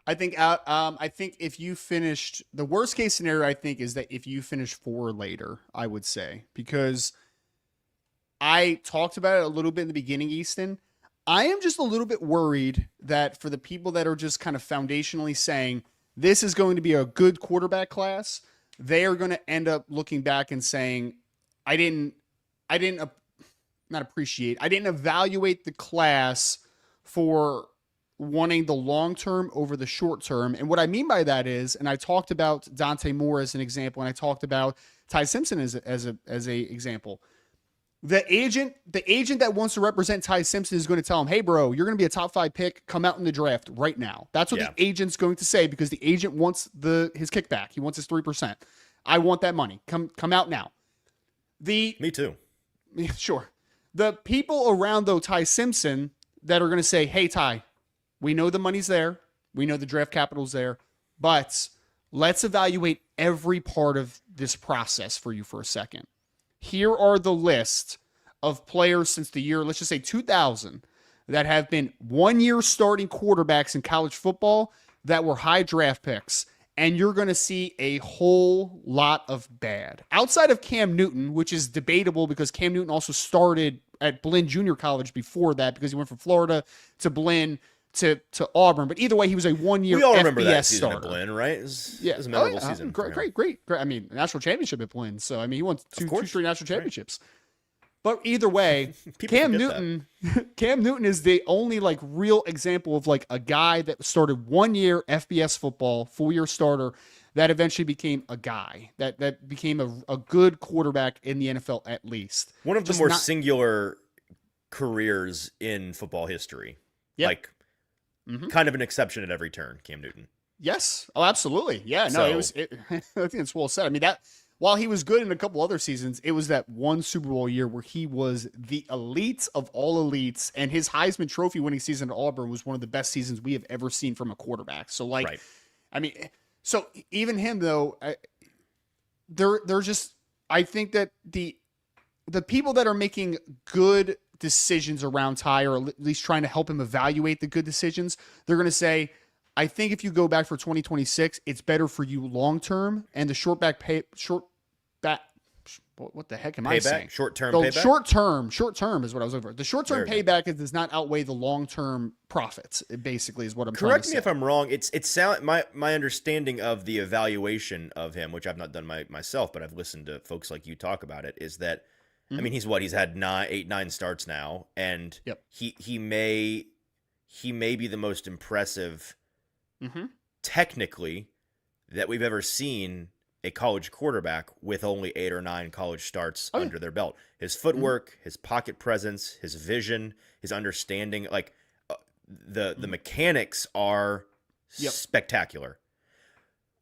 I think if you finished, the worst case scenario, I think, is that if you finish 4 later, I would say, because I talked about it a little bit in the beginning, Easton. I am just a little bit worried that for the people that are just kind of foundationally saying this is going to be a good quarterback class, they are going to end up looking back and saying, I didn't evaluate the class for wanting the long term over the short term. And what I mean by that is, and I talked about Dante Moore as an example, and I talked about Ty Simpson as a example. The agent that wants to represent Ty Simpson is going to tell him, "Hey, bro, you're going to be a top 5 pick. Come out in the draft right now." That's what the agent's going to say, because the agent wants his kickback. He wants his 3%. I want that money. Come out now. Me too. Sure. The people around, though, Ty Simpson, that are going to say, "Hey, Ty, we know the money's there. We know the draft capital's there, but let's evaluate every part of this process for you for a second. Here are the list of players since the year, let's just say 2000, that have been 1-year starting quarterbacks in college football that were high draft picks." And you're going to see a whole lot of bad. Outside of Cam Newton, which is debatable because Cam Newton also started at Blinn Junior College before that, because he went from Florida to Blinn to Auburn. But either way, he was a 1-year We all FBS remember that season starter. at Blinn, right? It was a memorable season. Great. I mean, national championship at Blinn. So, I mean, he won two straight national championships. Right. But either way, Cam Newton is the only real example of a guy that started 1 year FBS football, 4-year starter, that eventually became a guy that became a good quarterback in the NFL at least. One of the more singular careers in football history. Yep. Kind of an exception at every turn, Cam Newton. Yes. Oh, absolutely. Yeah. No, I think it's well said. I mean, that while he was good in a couple other seasons, it was that one Super Bowl year where he was the elite of all elites, and his Heisman Trophy winning season at Auburn was one of the best seasons we have ever seen from a quarterback. So, right. I mean, so even him though, they're just, I think that the people that are making good decisions around Ty, or at least trying to help him evaluate the good decisions, they're going to say, I think if you go back for 2026, it's better for you long term, and the short what the heck am I saying? Short-term payback? Short-term is what I was looking for. The short-term payback does not outweigh the long-term profits, basically, is what I'm trying to say. Correct me if I'm wrong. My understanding of the evaluation of him, which I've not done myself, but I've listened to folks like you talk about it, is that, I mean, he's had 9 starts now, and he may be the most impressive technically that we've ever seen a college quarterback with only 8 or 9 college starts under their belt. His footwork, his pocket presence, his vision, his understanding, the mechanics are spectacular,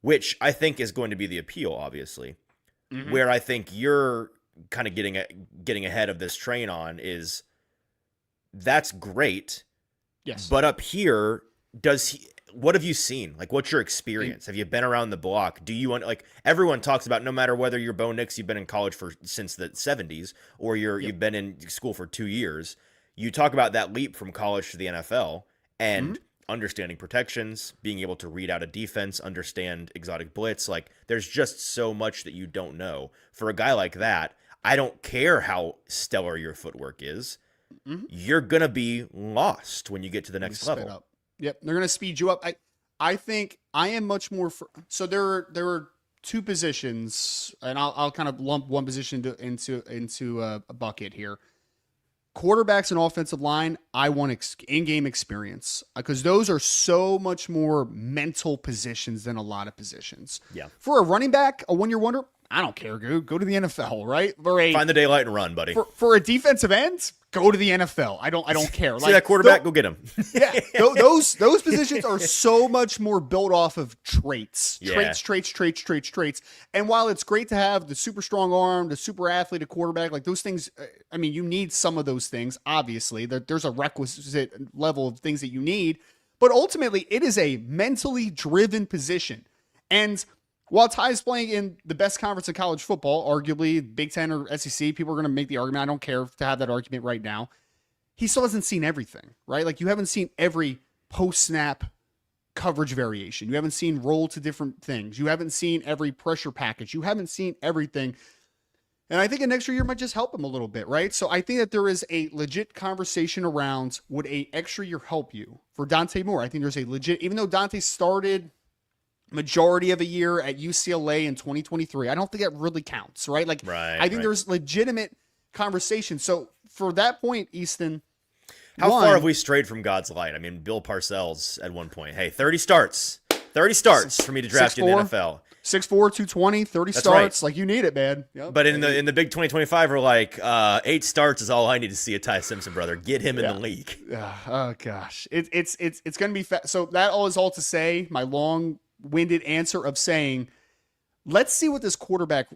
which I think is going to be the appeal, obviously. Where I think you're kind of getting ahead of this train on is, that's great. Yes. But up here, what have you seen? What's your experience? Have you been around the block? Do you want, everyone talks about, no matter whether you're Bo Nix, you've been in college since the 70s, or you've been in school for 2 years. You talk about that leap from college to the NFL and understanding protections, being able to read out a defense, understand exotic blitz. There's just so much that you don't know. For a guy like that, I don't care how stellar your footwork is. You're going to be lost when you get to the next level. Up. Yep, they're going to speed you up. I think I am much more so there are 2 positions, and I'll kind of lump one position into a bucket here. Quarterbacks and offensive line, I want in-game experience, because those are so much more mental positions than a lot of positions. Yeah. For a running back, a 1-year wonder, I don't care. Go to the NFL, right? Find the daylight and run, buddy. For a defensive end, go to the NFL. I don't care. See that quarterback? Go get him. Yeah, those positions are so much more built off of traits. Traits. And while it's great to have the super strong arm, the super athlete, a quarterback, like those things, I mean, you need some of those things, obviously. There's a requisite level of things that you need. But ultimately, it is a mentally driven position. And while Ty is playing in the best conference in college football, arguably Big Ten or SEC, people are going to make the argument. I don't care to have that argument right now. He still hasn't seen everything, right? Like you haven't seen every post-snap coverage variation. You haven't seen roll to different things. You haven't seen every pressure package. You haven't seen everything. And I think an extra year might just help him a little bit, right? So I think that there is a legit conversation around, would a extra year help you? For Dante Moore, I think there's a legit, even though Dante started majority of a year at UCLA in 2023, I don't think that really counts, right? Like, I think there's legitimate conversation. So for that point, Easton, how far have we strayed from God's light? I mean, Bill Parcells at one point, hey, 30 starts for me to draft you in the NFL. 6'4", 220, 30 That's starts. right. Like, you need it, man. Yep. But in the big 2025, we're like, 8 starts is all I need to see a Ty Simpson, brother. Get him in the league. Oh gosh, it's going to be so that all is all to say. My long-winded answer of saying, let's see what this quarterback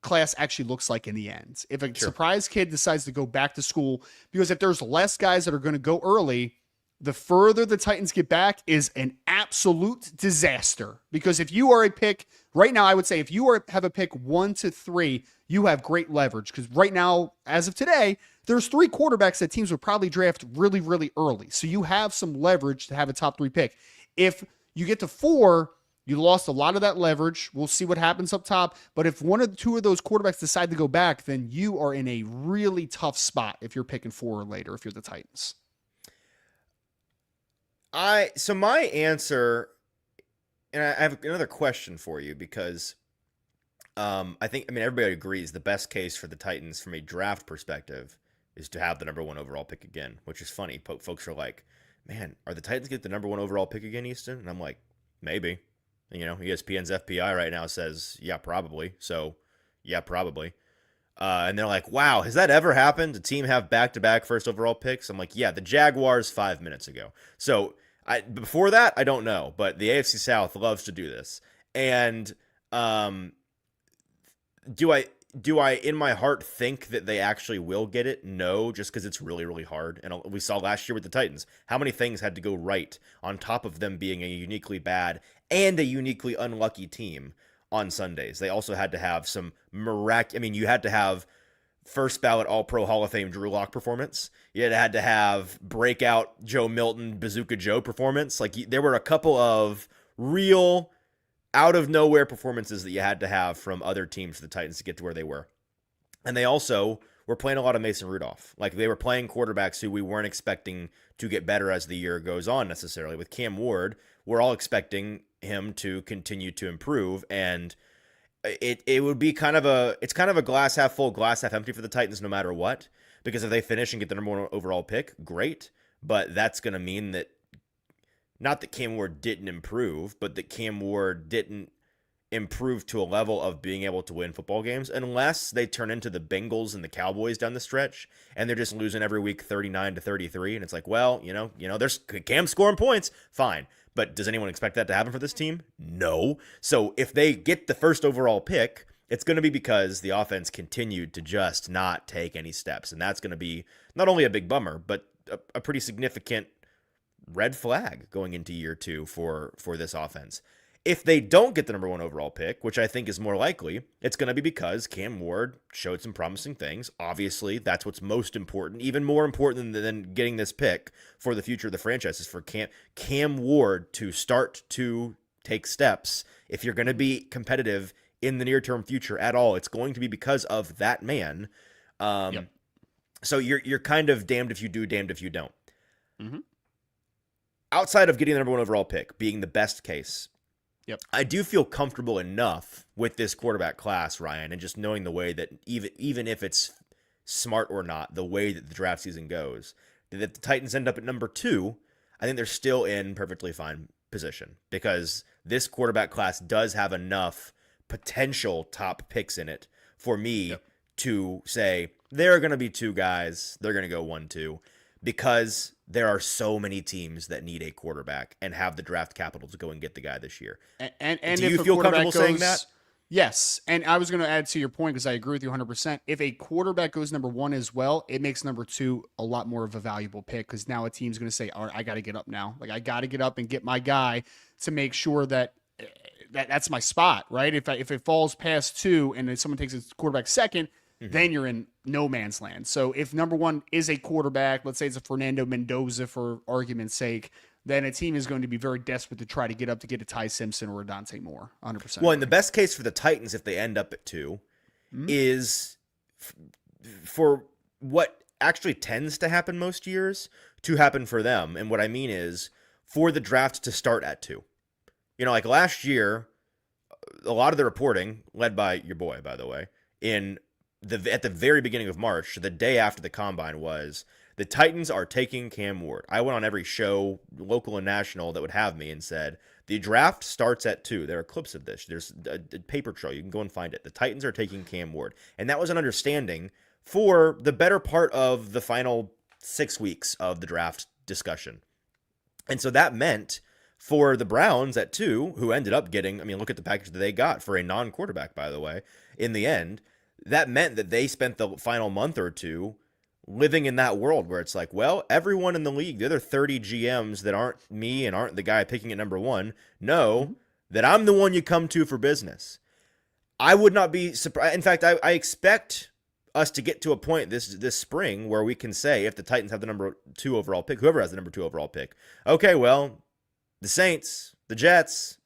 class actually looks like in the end. If a surprise kid decides to go back to school, because if there's less guys that are going to go early, the further the Titans get back is an absolute disaster. Because if you are a pick right now, I would say if you have a pick 1 to 3, you have great leverage. Because right now, as of today, there's 3 quarterbacks that teams would probably draft really, really early. So you have some leverage to have a top 3 pick. If you get to 4, you lost a lot of that leverage. We'll see what happens up top. But if 1 or 2 of those quarterbacks decide to go back, then you are in a really tough spot if you're picking 4 or later, if you're the Titans. So my answer, and I have another question for you because I mean, everybody agrees the best case for the Titans from a draft perspective is to have the number 1 overall pick again, which is funny. Folks are like, man, are the Titans get the number 1 overall pick again, Easton? And I'm like, maybe. You know, ESPN's FPI right now says, yeah, probably. So, yeah, probably. And they're like, wow, has that ever happened? A team have back-to-back first overall picks? I'm like, yeah, the Jaguars 5 minutes ago. So, before that, I don't know. But the AFC South loves to do this. And do I, in my heart, think that they actually will get it? No, just because it's really, really hard. And we saw last year with the Titans, how many things had to go right on top of them being a uniquely bad and a uniquely unlucky team on Sundays. They also had to have some you had to have first ballot All-Pro Hall of Fame Drew Lock performance. You had to have breakout Joe Milton Bazooka Joe performance. Like, there were a couple of real out of nowhere performances that you had to have from other teams for the Titans to get to where they were. And they also were playing a lot of Mason Rudolph. Like, they were playing quarterbacks who we weren't expecting to get better as the year goes on necessarily. With Cam Ward, we're all expecting him to continue to improve, and it would be kind of a glass half full, glass half empty for the Titans no matter what, because if they finish and get the number 1 overall pick, great, but that's going to mean that not that Cam Ward didn't improve, but that Cam Ward didn't improve to a level of being able to win football games unless they turn into the Bengals and the Cowboys down the stretch and they're just losing every week 39-33, and it's like, well, you know, there's Cam scoring points, fine. But does anyone expect that to happen for this team? No. So if they get the first overall pick, it's going to be because the offense continued to just not take any steps. And that's going to be not only a big bummer, but a pretty significant red flag going into year 2 for this offense. If they don't get the number 1 overall pick, which I think is more likely, it's going to be because Cam Ward showed some promising things. Obviously, that's what's most important, even more important than getting this pick for the future of the franchise, is for Cam Ward to start to take steps. If you're going to be competitive in the near-term future at all, it's going to be because of that man. Yep. So you're kind of damned if you do, damned if you don't. Mm-hmm. Outside of getting the number 1 overall pick being the best case, yep, I do feel comfortable enough with this quarterback class, Ryan, and just knowing the way that even if it's smart or not, the way that the draft season goes, that if the Titans end up at number 2, I think they're still in perfectly fine position because this quarterback class does have enough potential top picks in it for me to say there are going to be two guys. They're going to go 1-2 because there are so many teams that need a quarterback and have the draft capital to go and get the guy this year. And do if you a feel quarterback comfortable saying that? Yes. And I was going to add to your point because I agree with you 100%. If a quarterback goes number 1 as well, it makes number 2 a lot more of a valuable pick because now a team's going to say, all right, I got to get up now. Like, I got to get up and get my guy to make sure that that's my spot, right? If it falls past 2 and then someone takes a quarterback second, then you're in no man's land. So if number 1 is a quarterback, let's say it's a Fernando Mendoza for argument's sake, then a team is going to be very desperate to try to get up to get a Ty Simpson or a Dante Moore. 100%. Well, in the best case for the Titans, if they end up at 2, is for what actually tends to happen most years to happen for them. And what I mean is for the draft to start at 2. You know, like last year, a lot of the reporting, led by your boy, by the way, at the very beginning of March, the day after the combine, was the Titans are taking Cam Ward. I went on every show, local and national, that would have me and said, the draft starts at 2. There are clips of this. There's a paper trail. You can go and find it. The Titans are taking Cam Ward. And that was an understanding for the better part of the final 6 weeks of the draft discussion. And so that meant for the Browns at 2, who ended up getting, I mean, look at the package that they got for a non-quarterback, by the way, in the end, that meant that they spent the final month or two living in that world where it's like, well, everyone in the league, the other 30 GMs that aren't me and aren't the guy picking at number 1, know that I'm the one you come to for business. I would not be surprised. In fact, I expect us to get to a point this spring where we can say, if the Titans have the number 2 overall pick, whoever has the number 2 overall pick, okay, well, the Saints, the Jets,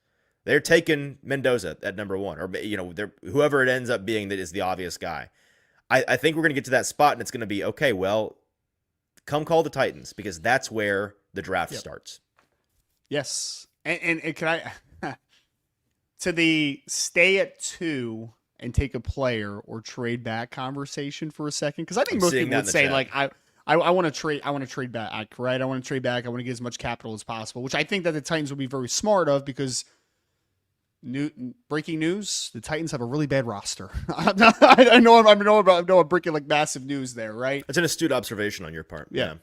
they're taking Mendoza at number 1, or, you know, whoever it ends up being that is the obvious guy. I think we're going to get to that spot, and it's going to be, okay, well, come call the Titans, because that's where the draft starts. Yes. And can I, to the stay at 2 and take a player or trade back conversation for a second, because I think most people would say, like, I want to trade back, right? I want to trade back. I want to get as much capital as possible, which I think that the Titans would be very smart of, because breaking news: the Titans have a really bad roster. I know I'm breaking like massive news there, right? That's an astute observation on your part. Yeah.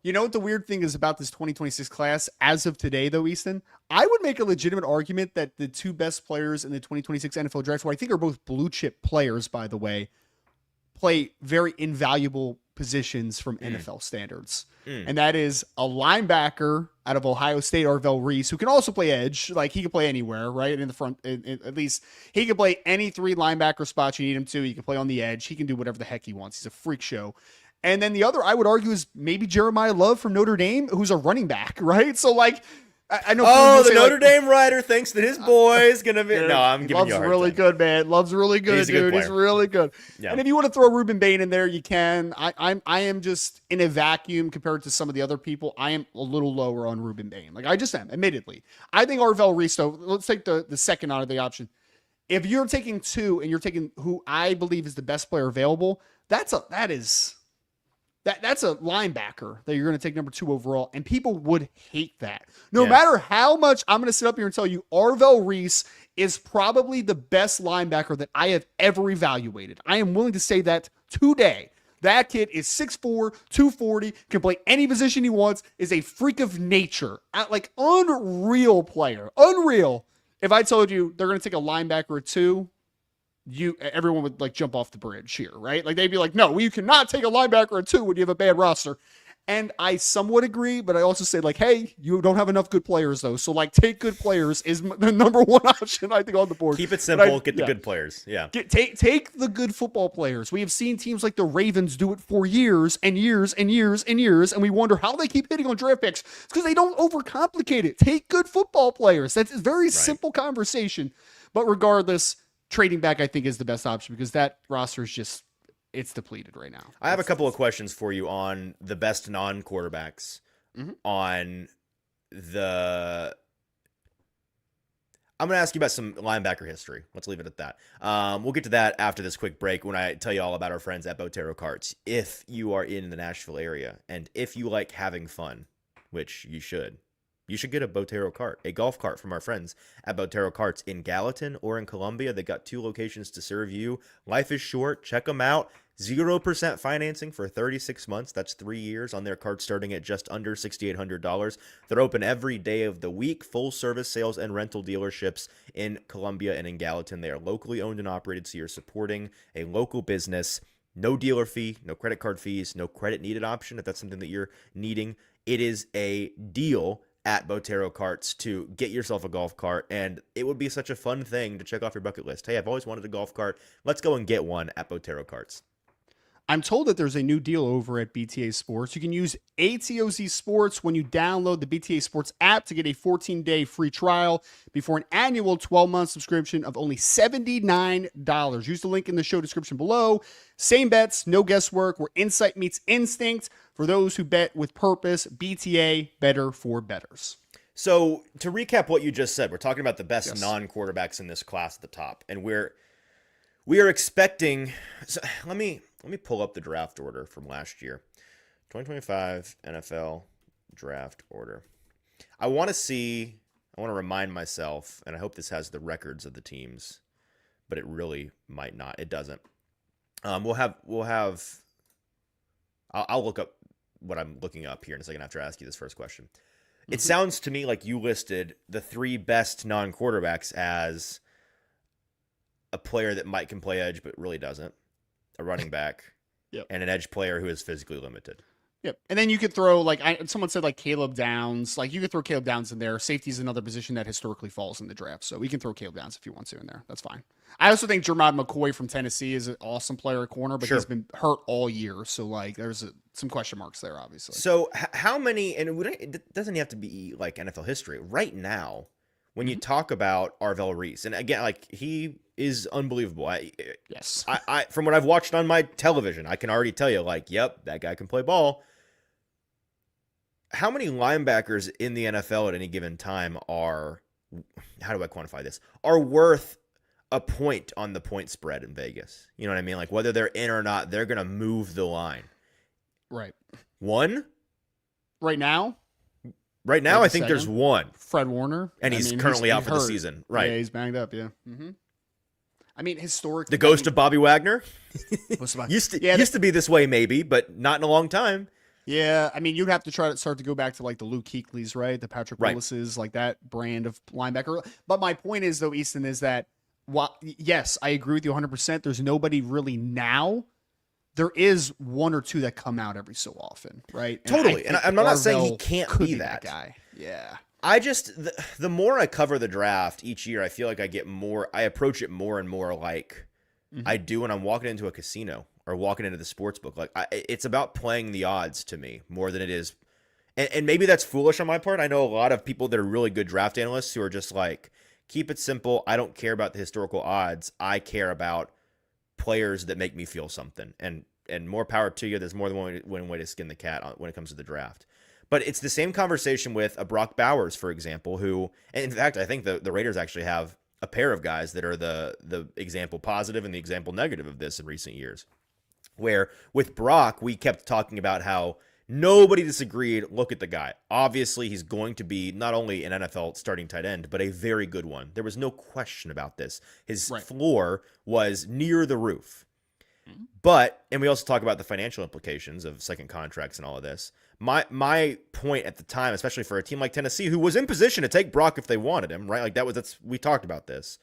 You know what the weird thing is about this 2026 class as of today, though, Easton? I would make a legitimate argument that the 2 best players in the 2026 NFL draft, who I think are both blue chip players, by the way, play very invaluable positions from NFL standards. And that is a linebacker out of Ohio State, Arvell Reese, who can also play edge. Like, he can play anywhere, right? In the front, at least he can play any 3 linebacker spots you need him to. He can play on the edge. He can do whatever the heck he wants. He's a freak show. And then the other, I would argue, is maybe Jeremiah Love from Notre Dame, who's a running back, right? So, like, I know. Oh, the Notre Dame writer thinks that his boy is going to be. No, I'm giving you a hard really time. Good, man. Love's really good, He's a dude. good He's really good. Yeah. And if you want to throw Ruben Bain in there, you can. I am just in a vacuum compared to some of the other people. I am a little lower on Ruben Bain. Like, I just am, admittedly. I think Arvell Reese, though, let's take the second out of the option. If you're taking 2 and you're taking who I believe is the best player available, that's a linebacker that you're going to take number 2 overall, and people would hate that. No matter how much I'm going to sit up here and tell you Arvell Reese is probably the best linebacker that I have ever evaluated. I am willing to say that today. That kid is 6'4", 240, can play any position he wants, is a freak of nature. Like, unreal player. Unreal. If I told you they're going to take a linebacker or 2, everyone would like jump off the bridge here, right? Like, they'd be like, no, you cannot take a linebacker or 2 when you have a bad roster. And I somewhat agree, but I also say, like, hey, you don't have enough good players, though. So, like, take good players is the number 1 option, I think, on the board. Keep it simple. Get the good players. Yeah. Take the good football players. We have seen teams like the Ravens do it for years and years and years and years, and we wonder how they keep hitting on draft picks. It's because they don't overcomplicate it. Take good football players. That's a very simple conversation. But regardless, trading back, I think, is the best option, because that roster is just, it's depleted right now. I have a couple of questions for you on the best non-quarterbacks on the... I'm going to ask you about some linebacker history. Let's leave it at that. We'll get to that after this quick break when I tell you all about our friends at Botero Carts. If you are in the Nashville area and if you like having fun, which you should, you should get a Botero cart, a golf cart from our friends at Botero Carts in Gallatin or in Columbia. They got 2 locations to serve you. Life is short. Check them out. 0% financing for 36 months. That's 3 years on their cart starting at just under $6,800. They're open every day of the week. Full service sales and rental dealerships in Columbia and in Gallatin. They are locally owned and operated, so you're supporting a local business. No dealer fee, no credit card fees, no credit needed option if that's something that you're needing. It is a deal at Botero Carts to get yourself a golf cart, and it would be such a fun thing to check off your bucket list. Hey, I've always wanted a golf cart. Let's go and get one at Botero Carts. I'm told that there's a new deal over at BTA Sports. You can use ATOZ Sports when you download the BTA Sports app to get a 14-day free trial before an annual 12-month subscription of only $79. Use the link in the show description below. Same bets, no guesswork, where insight meets instinct. For those who bet with purpose, BTA, better for bettors. So to recap what you just said, we're talking about the best non-quarterbacks in this class at the top, and we are expecting. So let me pull up the draft order from last year, 2025 NFL draft order. I want to remind myself, and I hope this has the records of the teams, but it really might not. It doesn't. I'll look up what I'm looking up here in a second after I ask you this first question. It sounds to me like you listed the 3 best non-quarterbacks as a player that can play edge but really doesn't, a running back, Yep. and an edge player who is physically limited. Yep. And then you could throw, someone said Caleb Downs. You could throw Caleb Downs in there. Safety is another position that historically falls in the draft. So we can throw Caleb Downs if you want to in there. That's fine. I also think Jermod McCoy from Tennessee is an awesome player at corner, but he's been hurt all year. So there's some question marks there, obviously. So how many, and it doesn't have to be NFL history right now, when you talk about Arvell Reese, and again, he is unbelievable. Yes. I from what I've watched on my television, I can already tell you, yep, that guy can play ball. How many linebackers in the NFL at any given time are, how do I quantify this, are worth a point on the point spread in Vegas? You know what I mean? Whether they're in or not, they're going to move the line. Right. One? Right now, I think there's one. Fred Warner. And he's currently out for the season. Right. Yeah, he's banged up, yeah. Mm-hmm. I mean, historically. The ghost of Bobby Wagner? used to be this way, maybe, but not in a long time. Yeah, I mean, you'd have to start to go back to the Luke Kuechly's, right? The Patrick Willis's, that brand of linebacker. But my point is, though, Easton, is that, yes, I agree with you 100%. There's nobody really now. There is 1 or 2 that come out every so often, right? Totally. And I'm not saying he can't be that guy. Yeah. I just, the more I cover the draft each year, I feel like I approach it more and more like I do when I'm walking into a casino or walking into the sports book. It's about playing the odds to me more than it is. And maybe that's foolish on my part. I know a lot of people that are really good draft analysts who are just keep it simple. I don't care about the historical odds. I care about players that make me feel something. And more power to you. There's more than one way to skin the cat when it comes to the draft. But it's the same conversation with a Brock Bowers, for example, who, and in fact, I think the Raiders actually have a pair of guys that are the example positive and the example negative of this in recent years. Where with Brock, we kept talking about how nobody disagreed. Look at the guy. Obviously, he's going to be not only an NFL starting tight end, but a very good one. There was no question about this. His floor was near the roof. But, and we also talk about the financial implications of second contracts and all of this. My point at the time, especially for a team like Tennessee, who was in position to take Brock if they wanted him, right? We talked about this,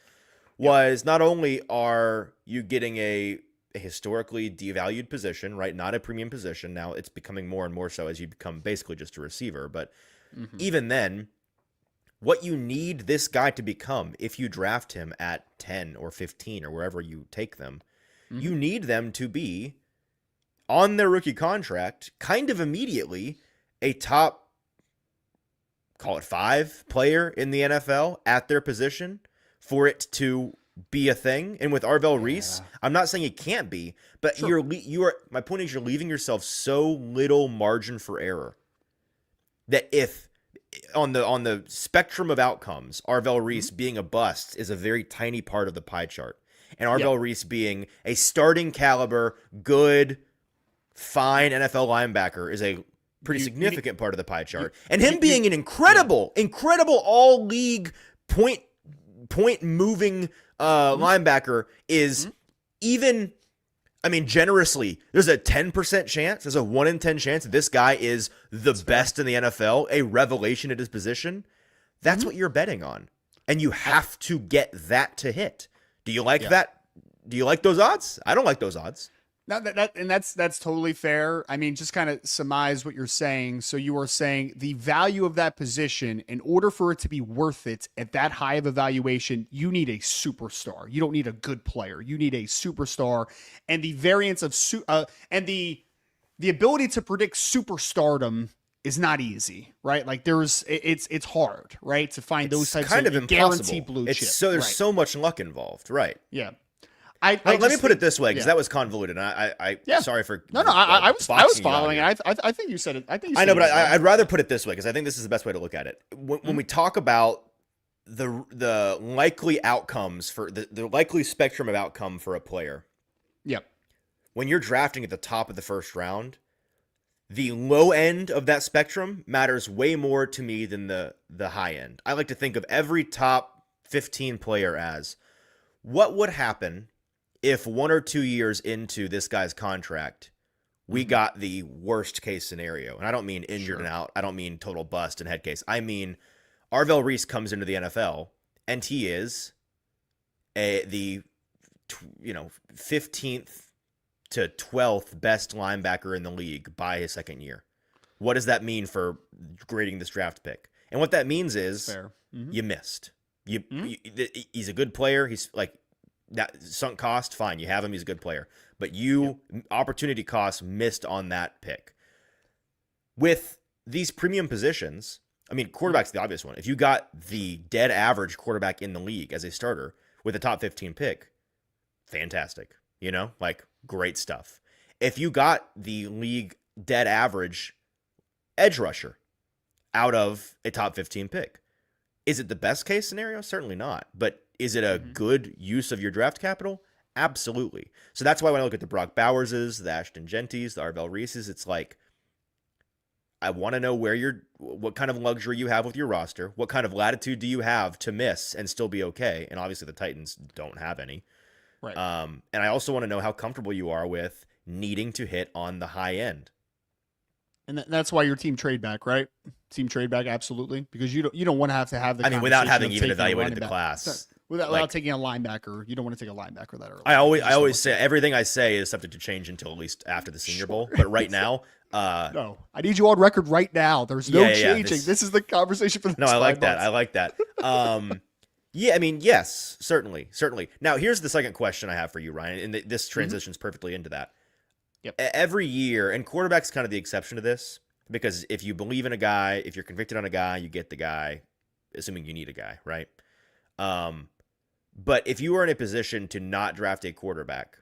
was not only are you getting a historically devalued position, right? Not a premium position. Now it's becoming more and more so as you become basically just a receiver. But even then, what you need this guy to become, if you draft him at 10 or 15 or wherever you take them, you need them to be on their rookie contract kind of immediately a top, call it 5 player in the NFL at their position for it to be a thing. And with Arvell Reese, I'm not saying it can't be, but my point is you're leaving yourself so little margin for error that if on the spectrum of outcomes, Arvell Reese being a bust is a very tiny part of the pie chart. And Arvell Reese being a starting caliber, good, fine NFL linebacker is a pretty significant part of the pie chart. And him being an incredible all league point moving linebacker is even, I mean, generously, there's a 10% chance, there's a 1 in 10 chance that this guy is the best in the NFL, a revelation at his position. That's what you're betting on. And you have to get that to hit. Do you like that? Do you like those odds? I don't like those odds. No, that's totally fair. I mean, just kind of surmise what you're saying. So you are saying the value of that position, in order for it to be worth it at that high of a valuation, you need a superstar. You don't need a good player. You need a superstar, and the variance of and the ability to predict superstardom is not easy, right? Like it's hard, right, to find those types kind of guaranteed blue chip. So there's so much luck involved, right? Yeah. Let me put it this way, because that was convoluted. And I sorry for I was following it. I think you said it. I know, but I'd rather put it this way, because I think this is the best way to look at it. When we talk about the likely outcomes for the likely spectrum of outcome for a player, when you're drafting at the top of the first round, the low end of that spectrum matters way more to me than the high end. I like to think of every top 15 player as, what would happen if 1 or 2 years into this guy's contract, we got the worst case scenario? And I don't mean injured and out. I don't mean total bust and head case. I mean, Arvell Reese comes into the NFL and he is the 15th to 12th best linebacker in the league by his second year. What does that mean for grading this draft pick? And what that means is you missed. He's a good player. He's like, that sunk cost, fine. You have him. He's a good player. But opportunity cost missed on that pick. With these premium positions, I mean, quarterback's the obvious one. If you got the dead average quarterback in the league as a starter with a top 15 pick, fantastic. Like, great stuff. If you got the league dead average edge rusher out of a top 15 pick, is it the best case scenario? Certainly not. But is it a good use of your draft capital? Absolutely. So that's why when I look at the Brock Bowerses, the Ashton Genties, the Arvell Reeses, it's like, I want to know what kind of luxury you have with your roster. What kind of latitude do you have to miss and still be okay? And obviously the Titans don't have any. Right. And I also want to know how comfortable you are with needing to hit on the high end. And that's why your team trade back, right? Team trade back, absolutely, because you don't want to have the. I mean, without having even evaluated the class, without taking a linebacker, you don't want to take a linebacker that early. I always say everything I say is subject to change until at least after the Senior Bowl. But right now, no, I need you on record right now. There's no changing. This is the conversation for the next 5 months. I like that. Yeah, I mean, yes, certainly. Now, here's the second question I have for you, Ryan, and this transitions perfectly into that. Yep. Every year, and quarterback's kind of the exception to this, because if you believe in a guy, if you're convicted on a guy, you get the guy, assuming you need a guy, right? But if you are in a position to not draft a quarterback,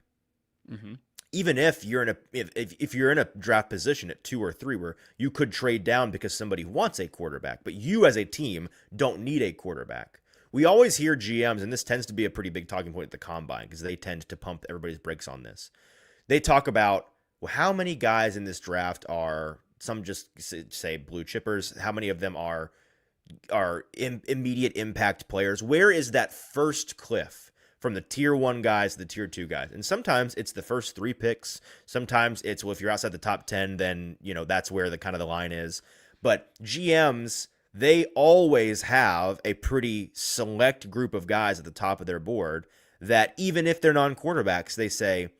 even if you're in a if you're in a draft position at 2 or 3 where you could trade down because somebody wants a quarterback, but you as a team don't need a quarterback. We always hear GMs, and this tends to be a pretty big talking point at the combine because they tend to pump everybody's brakes on this. They talk about, well, how many guys in this draft are, some just say blue chippers, how many of them are immediate impact players? Where is that first cliff from the tier 1 guys to the tier 2 guys? And sometimes it's the first 3 picks. Sometimes it's, well, if you're outside the top 10, then, that's where the kind of the line is. But GMs, they always have a pretty select group of guys at the top of their board that even if they're non-quarterbacks, they say,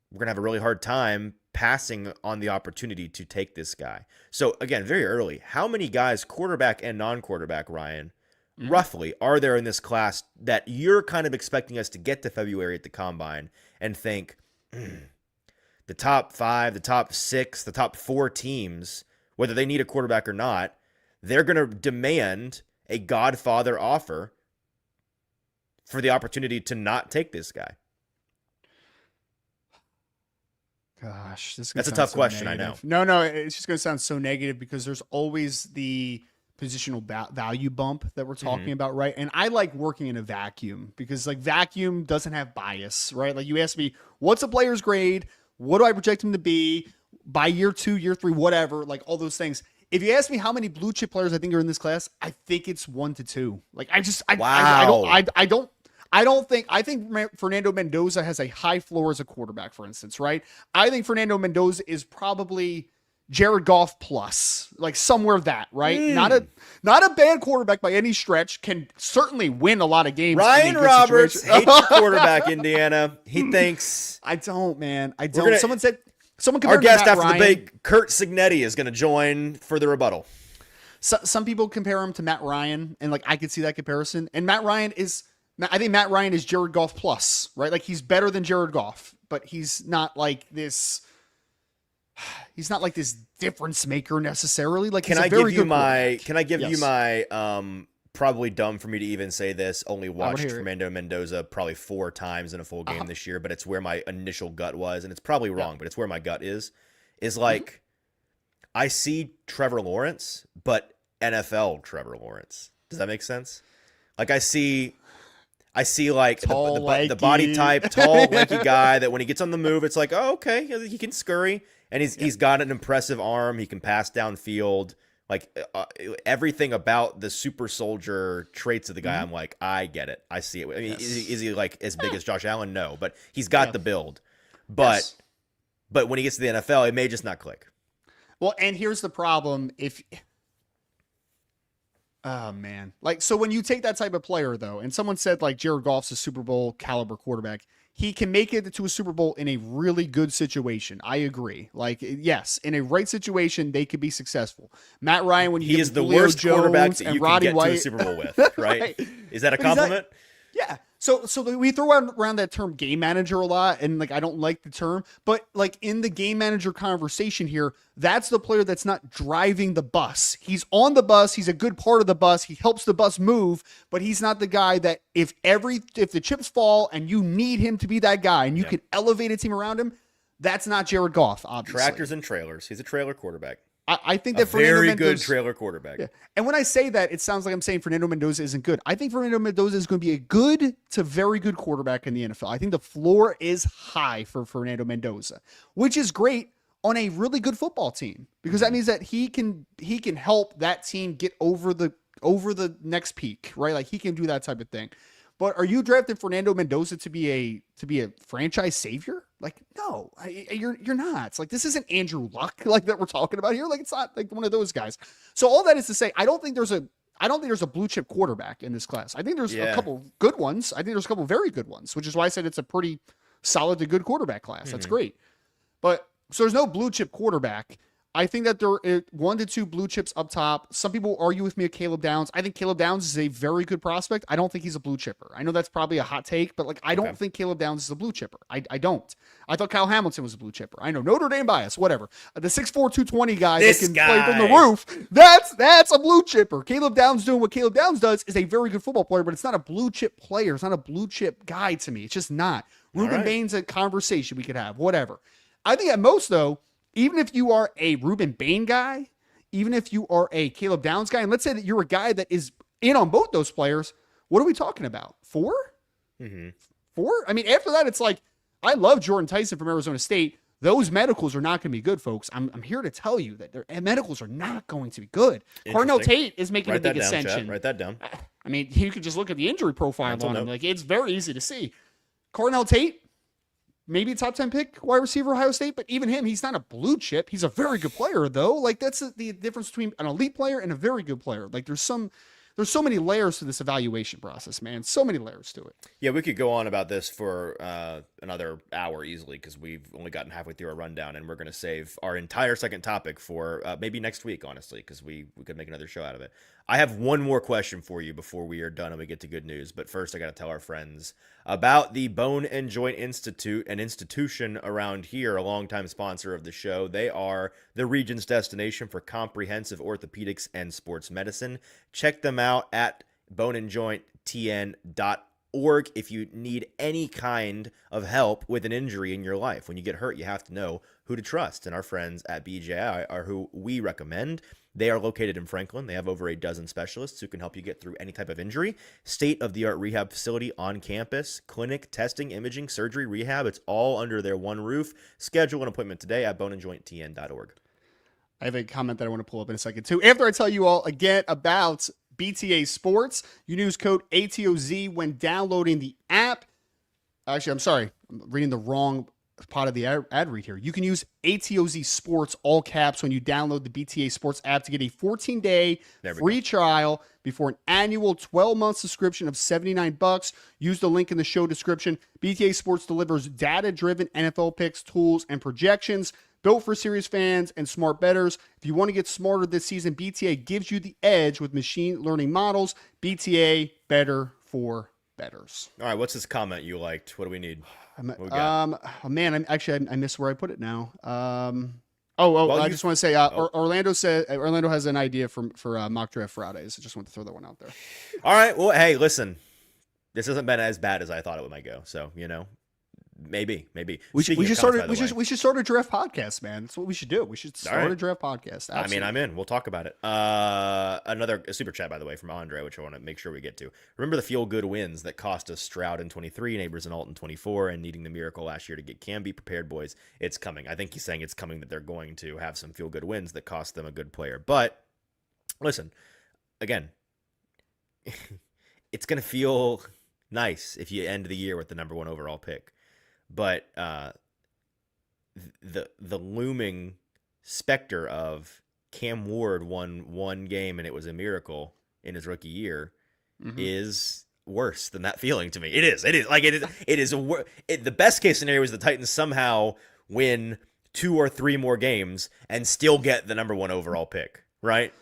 we're going to have a really hard time passing on the opportunity to take this guy. So again, very early, how many guys, quarterback and non-quarterback, Ryan, roughly, are there in this class that you're kind of expecting us to get to February at the combine and think the top 5, the top 6, the top 4 teams, whether they need a quarterback or not, they're going to demand a Godfather offer for the opportunity to not take this guy? Gosh, that's a tough question. Negative. I know. No, it's just going to sound so negative because there's always the positional value bump that we're talking about, right? And I like working in a vacuum because like vacuum doesn't have bias, right? Like you ask me, what's a player's grade? What do I project him to be? by year 2, year 3, whatever, like all those things. If you ask me how many blue chip players I think are in this class, I think it's 1 to 2. Like I think Fernando Mendoza has a high floor as a quarterback, for instance, right? I think Fernando Mendoza is probably Jared Goff plus, like somewhere that, right? Not a bad quarterback by any stretch, can certainly win a lot of games. Ryan Roberts hates your quarterback, Indiana. He thinks I don't, man. I don't. Someone our compared guest to Matt after Ryan. the big Kurt Signetti is going to join for the rebuttal. Some people compare him to Matt Ryan, and like I could see that comparison. And Matt Ryan is, I think Matt Ryan is Jared Goff plus, right? Like he's better than Jared Goff, but he's not like this. He's not like this difference maker necessarily. Like Can I give you my probably dumb for me to even say this, only watched Fernando Mendoza probably 4 times in a full game this year, but it's where my initial gut was, and it's probably wrong, but it's where my gut is like I see Trevor Lawrence, but NFL Trevor Lawrence. Does that make sense? Like I see like the body type, tall, lanky guy that when he gets on the move, it's like, oh, okay, he can scurry. And he's got an impressive arm. He can pass downfield. Like everything about the super soldier traits of the guy, I'm like, I get it. I see it. I mean, is he like as big as Josh Allen? No, but he's got the build. But when he gets to the NFL, it may just not click. Well, and here's the problem. Oh man, like so when you take that type of player though, and someone said like Jared Goff's a Super Bowl caliber quarterback. He can make it to a Super Bowl in a really good situation. I agree. Like, yes, in a right situation, they could be successful. Matt Ryan, when he is the Julio worst Jones quarterback that you Roddy can get White. to a Super Bowl with, right? Is that a compliment? Yeah. So we throw around that term game manager a lot, and like I don't like the term, but like in the game manager conversation here, that's the player that's not driving the bus. He's on the bus, he's a good part of the bus, he helps the bus move, but he's not the guy that if the chips fall and you need him to be that guy and you can elevate a team around him, that's not Jared Goff, obviously. Tractors and trailers. He's a trailer quarterback. I think that Fernando Mendoza, good trailer quarterback. Yeah. And when I say that, it sounds like I'm saying Fernando Mendoza isn't good. I think Fernando Mendoza is going to be a good to very good quarterback in the NFL. I think the floor is high for Fernando Mendoza, which is great on a really good football team because that means that he can help that team get over the next peak, right? Like he can do that type of thing. But are you drafting Fernando Mendoza to be a franchise savior? Like, no, you're not. It's like, this isn't Andrew Luck like that we're talking about here. Like, it's not like one of those guys. So all that is to say, I don't think there's a blue chip quarterback in this class. I think there's a couple good ones. I think there's a couple very good ones, which is why I said it's a pretty solid to good quarterback class. That's great. But so there's no blue chip quarterback. I think that there are 1 to 2 blue chips up top. Some people argue with me at Caleb Downs. I think Caleb Downs is a very good prospect. I don't think he's a blue chipper. I know that's probably a hot take, but like I don't think Caleb Downs is a blue chipper. I don't. I thought Kyle Hamilton was a blue chipper. I know Notre Dame bias, whatever. The 6'4", 220 guy that can play from the roof. That's a blue chipper. Caleb Downs doing what Caleb Downs does is a very good football player, but it's not a blue chip player. It's not a blue chip guy to me. It's just not. Ruben Bain's a conversation we could have, whatever. I think at most though, even if you are a Ruben Bain guy, even if you are a Caleb Downs guy, and let's say that you're a guy that is in on both those players, what are we talking about? 4? 4? I mean, after that, it's like, I love Jordan Tyson from Arizona State. Those medicals are not going to be good, folks. I'm here to tell you that their medicals are not going to be good. Cornell Tate is making a big ascension. Write that down. I mean, you could just look at the injury profile on him. Like, it's very easy to see. Cornell Tate, maybe a top 10 pick wide receiver, Ohio State, but even him, he's not a blue chip. He's a very good player, though. Like, that's the difference between an elite player and a very good player. Like, there's so many layers to this evaluation process, man. So many layers to it. Yeah, we could go on about this for another hour easily because we've only gotten halfway through our rundown, and we're going to save our entire second topic for maybe next week, honestly, because we could make another show out of it. I have one more question for you before we are done and we get to good news. But first, I got to tell our friends about the Bone and Joint Institute, an institution around here, a longtime sponsor of the show. They are the region's destination for comprehensive orthopedics and sports medicine. Check them out at boneandjointtn.org if you need any kind of help with an injury in your life. When you get hurt, you have to know who to trust. And our friends at BJI are who we recommend. They are located in Franklin. They have over a dozen specialists who can help you get through any type of injury. State-of-the-art rehab facility on campus, clinic, testing, imaging, surgery, rehab. It's all under their one roof. Schedule an appointment today at boneandjointtn.org. I have a comment that I want to pull up in a second too. After I tell you all again about BTA Sports, you use code ATOZ when downloading the app. Actually, I'm sorry. I'm reading the wrong part of the ad read here. You can use ATOZ Sports, all caps, when you download the BTA Sports app to get a 14-day free trial before an annual 12-month subscription of $79. Use the link in the show description. BTA Sports delivers data-driven NFL picks, tools, and projections built for serious fans and smart bettors. If you want to get smarter this season, BTA gives you the edge with machine learning models. BTA, better for bettors. All right, what's this comment you liked? What do we need? Oh man, I missed where I put it now. I just want to say, Orlando has an idea for mock draft Fridays. I just want to throw that one out there. All right, well, hey, listen, this hasn't been as bad as I thought it might go. So maybe we should start a draft podcast, man. That's what we should do. We should start a draft podcast. Absolutely. I mean, I'm in. We'll talk about it. Another super chat, by the way, from Andre, which I want to make sure we get to. Remember the feel good wins that cost us Stroud in 23, Neighbors and Alt in 24, and needing the miracle last year to get Cam. Be prepared, boys. It's coming. I think he's saying it's coming, that they're going to have some feel good wins that cost them a good player. But listen, again, it's going to feel nice if you end the year with the number 1 overall pick. But the looming specter of Cam Ward won one game and it was a miracle in his rookie year is worse than that feeling to me. It is the best case scenario is the Titans somehow win 2 or 3 more games and still get the number 1 overall pick, right?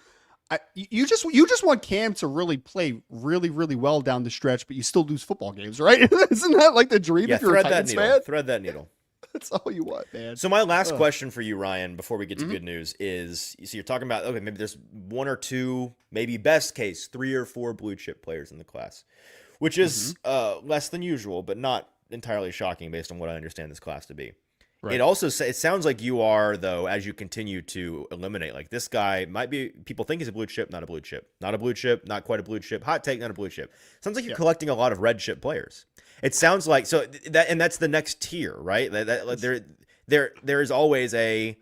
You just want Cam to really play really, really well down the stretch, but you still lose football games, right? Isn't that like the dream if you're a Titans fan? Thread that needle. That's all you want, man. So my last question for you, Ryan, before we get to good news is, so you're talking about, okay, maybe there's 1 or 2, maybe best case, 3 or 4 blue chip players in the class, which is less than usual, but not entirely shocking based on what I understand this class to be. Right. It sounds like you are, though, as you continue to eliminate, like this guy might be, people think he's a blue chip, not a blue chip, not a blue chip, not quite a blue chip, hot take, not a blue chip. Sounds like you're collecting a lot of red chip players. It sounds like, so that, and that's the next tier, right? There is always a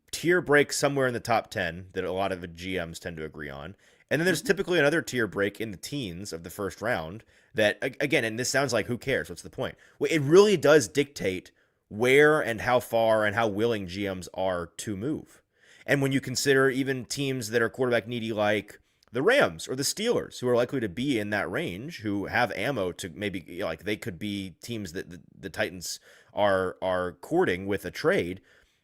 tier break somewhere in the top 10 that a lot of GMs tend to agree on. And then there's typically another tier break in the teens of the first round that, again, and this sounds like, who cares? What's the point? Well, it really does dictate where and how far and how willing GMs are to move. And when you consider even teams that are quarterback needy like the Rams or the Steelers, who are likely to be in that range, who have ammo to maybe, like, they could be teams that the Titans are courting with a trade,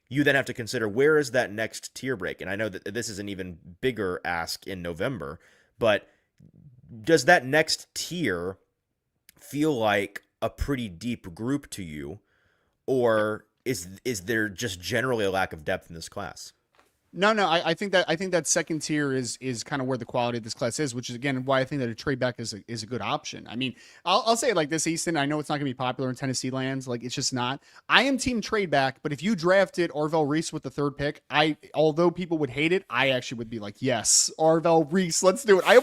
you then have to consider, where is that next tier break? And I know that this is an even bigger ask in November, but does that next tier feel like a pretty deep group to you? Or is there just generally a lack of depth in this class? No. I think that second tier is kind of where the quality of this class is, which is again why I think that a trade back is a good option. I mean, I'll say it like this, Easton. I know it's not going to be popular in Tennessee lands, like it's just not. I am team trade back, but if you drafted Arvell Reese with the 3rd pick, although people would hate it, I actually would be like, yes, Arvell Reese, let's do it. I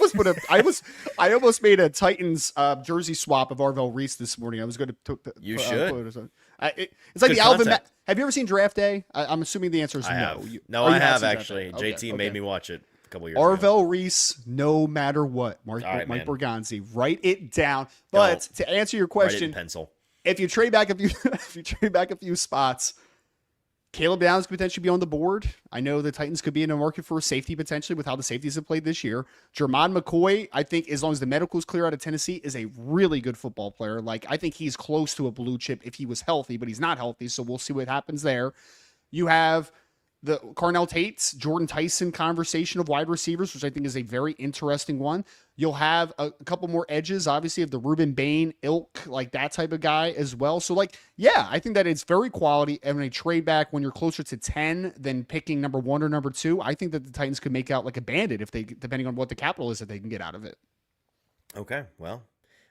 almost made a Titans jersey swap of Arvell Reese this morning. I was going to. You should. It's like good the Alvin. Have you ever seen Draft Day? I'm assuming the answer is no. I have actually. JT made me watch it a couple years ago. Arvell Reese, no matter what. Mike Borgonzi, write it down. But to answer your question, write it in pencil. If you trade back a few spots, Caleb Downs could potentially be on the board. I know the Titans could be in a market for a safety potentially with how the safeties have played this year. Jermon McCoy, I think as long as the medical's clear out of Tennessee, is a really good football player. Like, I think he's close to a blue chip if he was healthy, but he's not healthy, so we'll see what happens there. You have the Carnell Tate's, Jordan Tyson conversation of wide receivers, which I think is a very interesting one. You'll have a couple more edges, obviously, of the Ruben Bain ilk, like that type of guy as well. So, like, yeah, I think that it's very quality. And a trade back when you're closer to 10 than picking number 1 or number 2, I think that the Titans could make out like a bandit if they, depending on what the capital is that they can get out of it. Okay, well,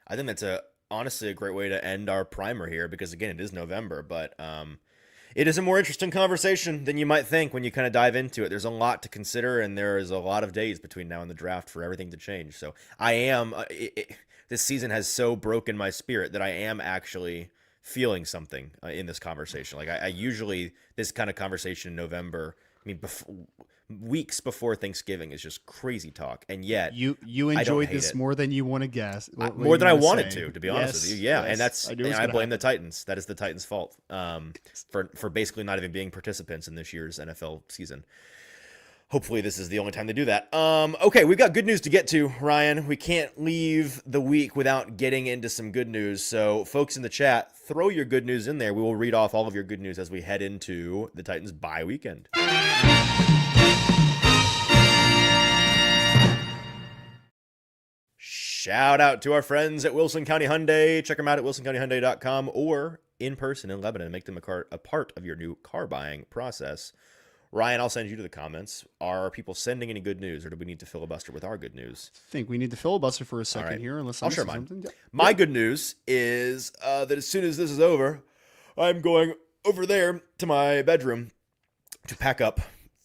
I think that's honestly a great way to end our primer here because, again, it is November, but It is a more interesting conversation than you might think when you kind of dive into it. There's a lot to consider, and there is a lot of days between now and the draft for everything to change. So I am. This season has so broken my spirit that I am actually feeling something in this conversation. Like I usually this kind of conversation in November. I mean, weeks before Thanksgiving is just crazy talk, and yet you enjoyed this more than you want to guess. More than I wanted to be honest with you. Yeah, yes, and I blame the Titans. That is the Titans' fault for basically not even being participants in this year's NFL season. Hopefully, this is the only time they do that. Okay, we've got good news to get to, Ryan. We can't leave the week without getting into some good news. So, folks in the chat, throw your good news in there. We will read off all of your good news as we head into the Titans bye weekend. Shout out to our friends at Wilson County Hyundai. Check them out at wilsoncountyhyundai.com or in person in Lebanon and make them a part of your new car buying process. Ryan, I'll send you to the comments. Are people sending any good news, or do we need to filibuster with our good news? I think we need to filibuster for a second here. Unless I'll share mine. My good news is that as soon as this is over, I'm going over there to my bedroom to pack up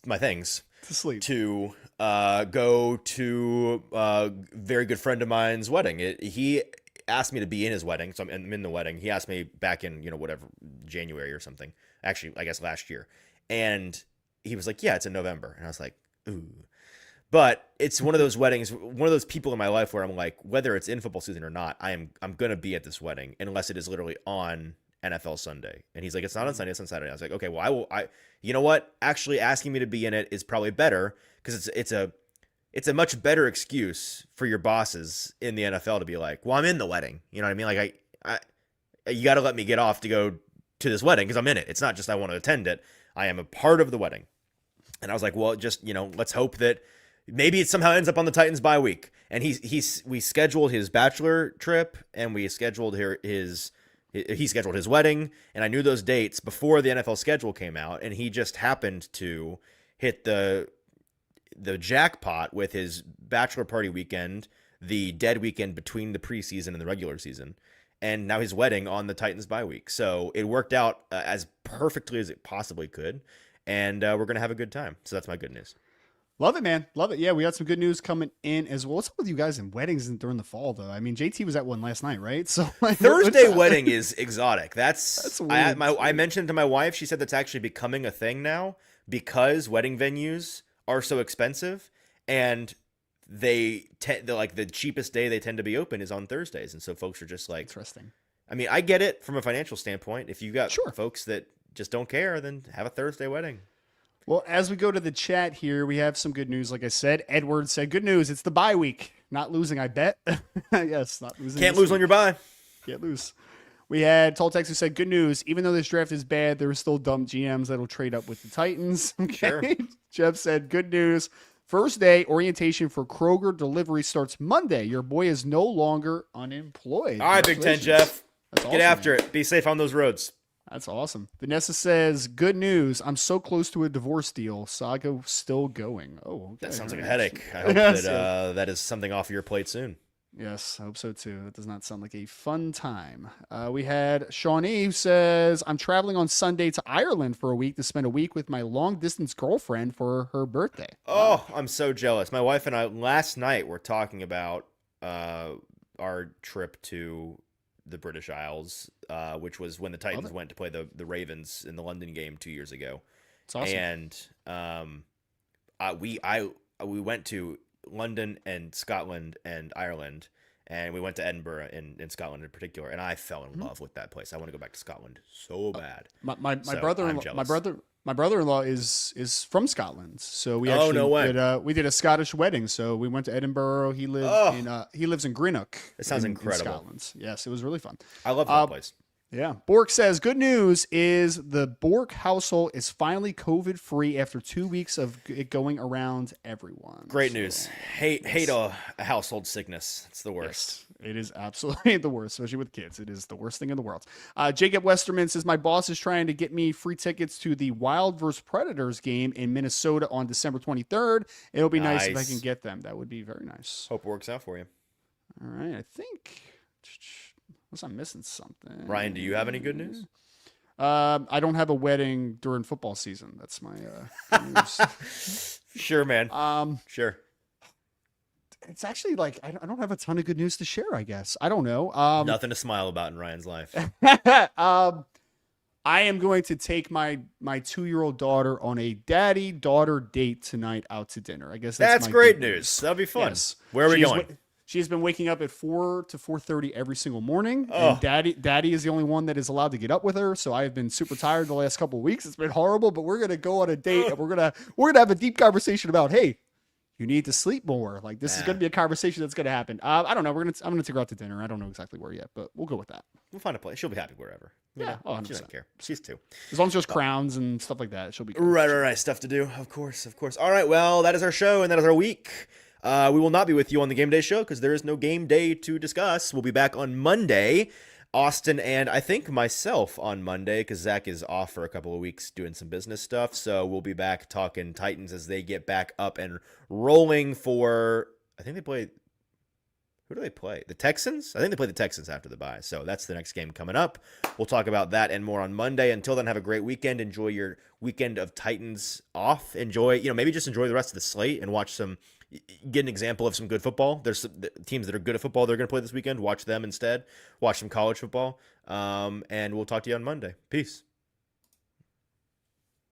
my things. To sleep. To go to a very good friend of mine's wedding. He asked me to be in his wedding, so I'm in the wedding. He asked me back in, whatever, January or something. Actually, I guess last year. And he was like, yeah, it's in November. And I was like, ooh. But it's one of those weddings, one of those people in my life where I'm like, whether it's in football season or not, I'm going to be at this wedding unless it is literally on NFL Sunday. And he's like, it's not on Sunday, it's on Saturday. I was like, okay, well, you know what? Actually asking me to be in it is probably better because it's a much better excuse for your bosses in the NFL to be like, well, I'm in the wedding. You know what I mean? Like you got to let me get off to go to this wedding because I'm in it. It's not just I want to attend it. I am a part of the wedding. And I was like, well, just, let's hope that maybe it somehow ends up on the Titans bye week. And we scheduled his bachelor trip and we scheduled he scheduled his wedding, and I knew those dates before the NFL schedule came out, and he just happened to hit the jackpot with his bachelor party weekend, the dead weekend between the preseason and the regular season, and now his wedding on the Titans bye week. So it worked out as perfectly as it possibly could, and we're going to have a good time. So that's my good news. Love it, man. Love it. Yeah, we got some good news coming in as well. What's up with you guys in weddings during the fall, though? I mean, JT was at one last night, right? So Thursday wedding is exotic. That's weird. I mentioned to my wife. She said that's actually becoming a thing now because wedding venues are so expensive, and the cheapest day they tend to be open is on Thursdays, and so folks are just like, interesting. I mean, I get it from a financial standpoint. If you got Sure. folks that just don't care, then have a Thursday wedding. Well, as we go to the chat here, we have some good news. Like I said, Edward said, good news. It's the bye week. Not losing, I bet. Yes, not losing. Can't lose on your bye. Can't lose. We had Toltex who said, good news. Even though this draft is bad, there are still dumb GMs that'll trade up with the Titans. Okay. Sure. Jeff said, good news. First day orientation for Kroger delivery starts Monday. Your boy is no longer unemployed. All right, Big Ten, Jeff. That's Get awesome, after man. it. Be safe on those roads. That's awesome. Vanessa says, good news. I'm so close to a divorce deal. Saga still going. Oh, okay. That sounds like a Nice. headache. I hope that is something off of your plate soon. Yes, I hope so too. That does not sound like a fun time. We had Shawnee who says, I'm traveling on Sunday to Ireland for a week to spend a week with my long distance girlfriend for her birthday. Oh, I'm so jealous. My wife and I last night were talking about our trip to the British Isles, which was when the Titans went to play the Ravens in the London game 2 years ago. It's awesome. And we went to London and Scotland and Ireland, and we went to Edinburgh in Scotland in particular, and I fell in love with that place. I want to go back to Scotland so bad. My So, brother-in-law, I'm jealous. my brother-in-law is from Scotland, so we actually no way. we did a Scottish wedding. So we went to Edinburgh. He lives in Greenock. It sounds in incredible. Scotland. Yes, it was really fun. I love that place. Yeah. Bork says, good news is the Bork household is finally COVID free after 2 weeks of it going around everyone. Great So, news. Hate a household sickness. It's the worst. yes, it is absolutely the worst, especially with kids. It is the worst thing in the world. Jacob Westerman says, my boss is trying to get me free tickets to the Wild vs. Predators game in Minnesota on December 23rd. It'll be nice if I Nice. can get them. That would be very nice. Hope it works out for you. All right. I think, unless I'm missing something. Ryan, do you have any good news? I don't have a wedding during football season. That's my news. Sure, man. Sure. It's actually like I don't have a ton of good news to share, I guess. I don't know. Nothing to smile about in Ryan's life. I am going to take my 2-year-old daughter on a daddy-daughter date tonight out to dinner. I guess that's my great good news. That'll be fun. Yes. Where are we going? She has been waking up at 4 to 4:30 every single morning. Oh. And daddy is the only one that is allowed to get up with her. So I have been super tired the last couple of weeks. It's been horrible, but we're gonna go on a date and we're gonna have a deep conversation about, hey, you need to sleep more. Like this is gonna be a conversation that's gonna happen. I don't know. I'm gonna take her out to dinner. I don't know exactly where yet, but we'll go with that. We'll find a place. She'll be happy wherever. Yeah, she doesn't care. She's 2. As long as there's crowns and stuff like that, she'll be good. Right. Stuff to do. Of course. All right. Well, that is our show and that is our week. We will not be with you on the game day show because there is no game day to discuss. We'll be back on Monday. Austin and I think myself on Monday because Zach is off for a couple of weeks doing some business stuff. So we'll be back talking Titans as they get back up and rolling for, I think they play, who do they play? The Texans? I think they play the Texans after the bye. So that's the next game coming up. We'll talk about that and more on Monday. Until then, have a great weekend. Enjoy your weekend of Titans off. Enjoy, maybe just enjoy the rest of the slate and watch get an example of some good football. There's some teams that are good at football they're going to play this weekend. Watch them instead. Watch some college football. And we'll talk to you on Monday. Peace.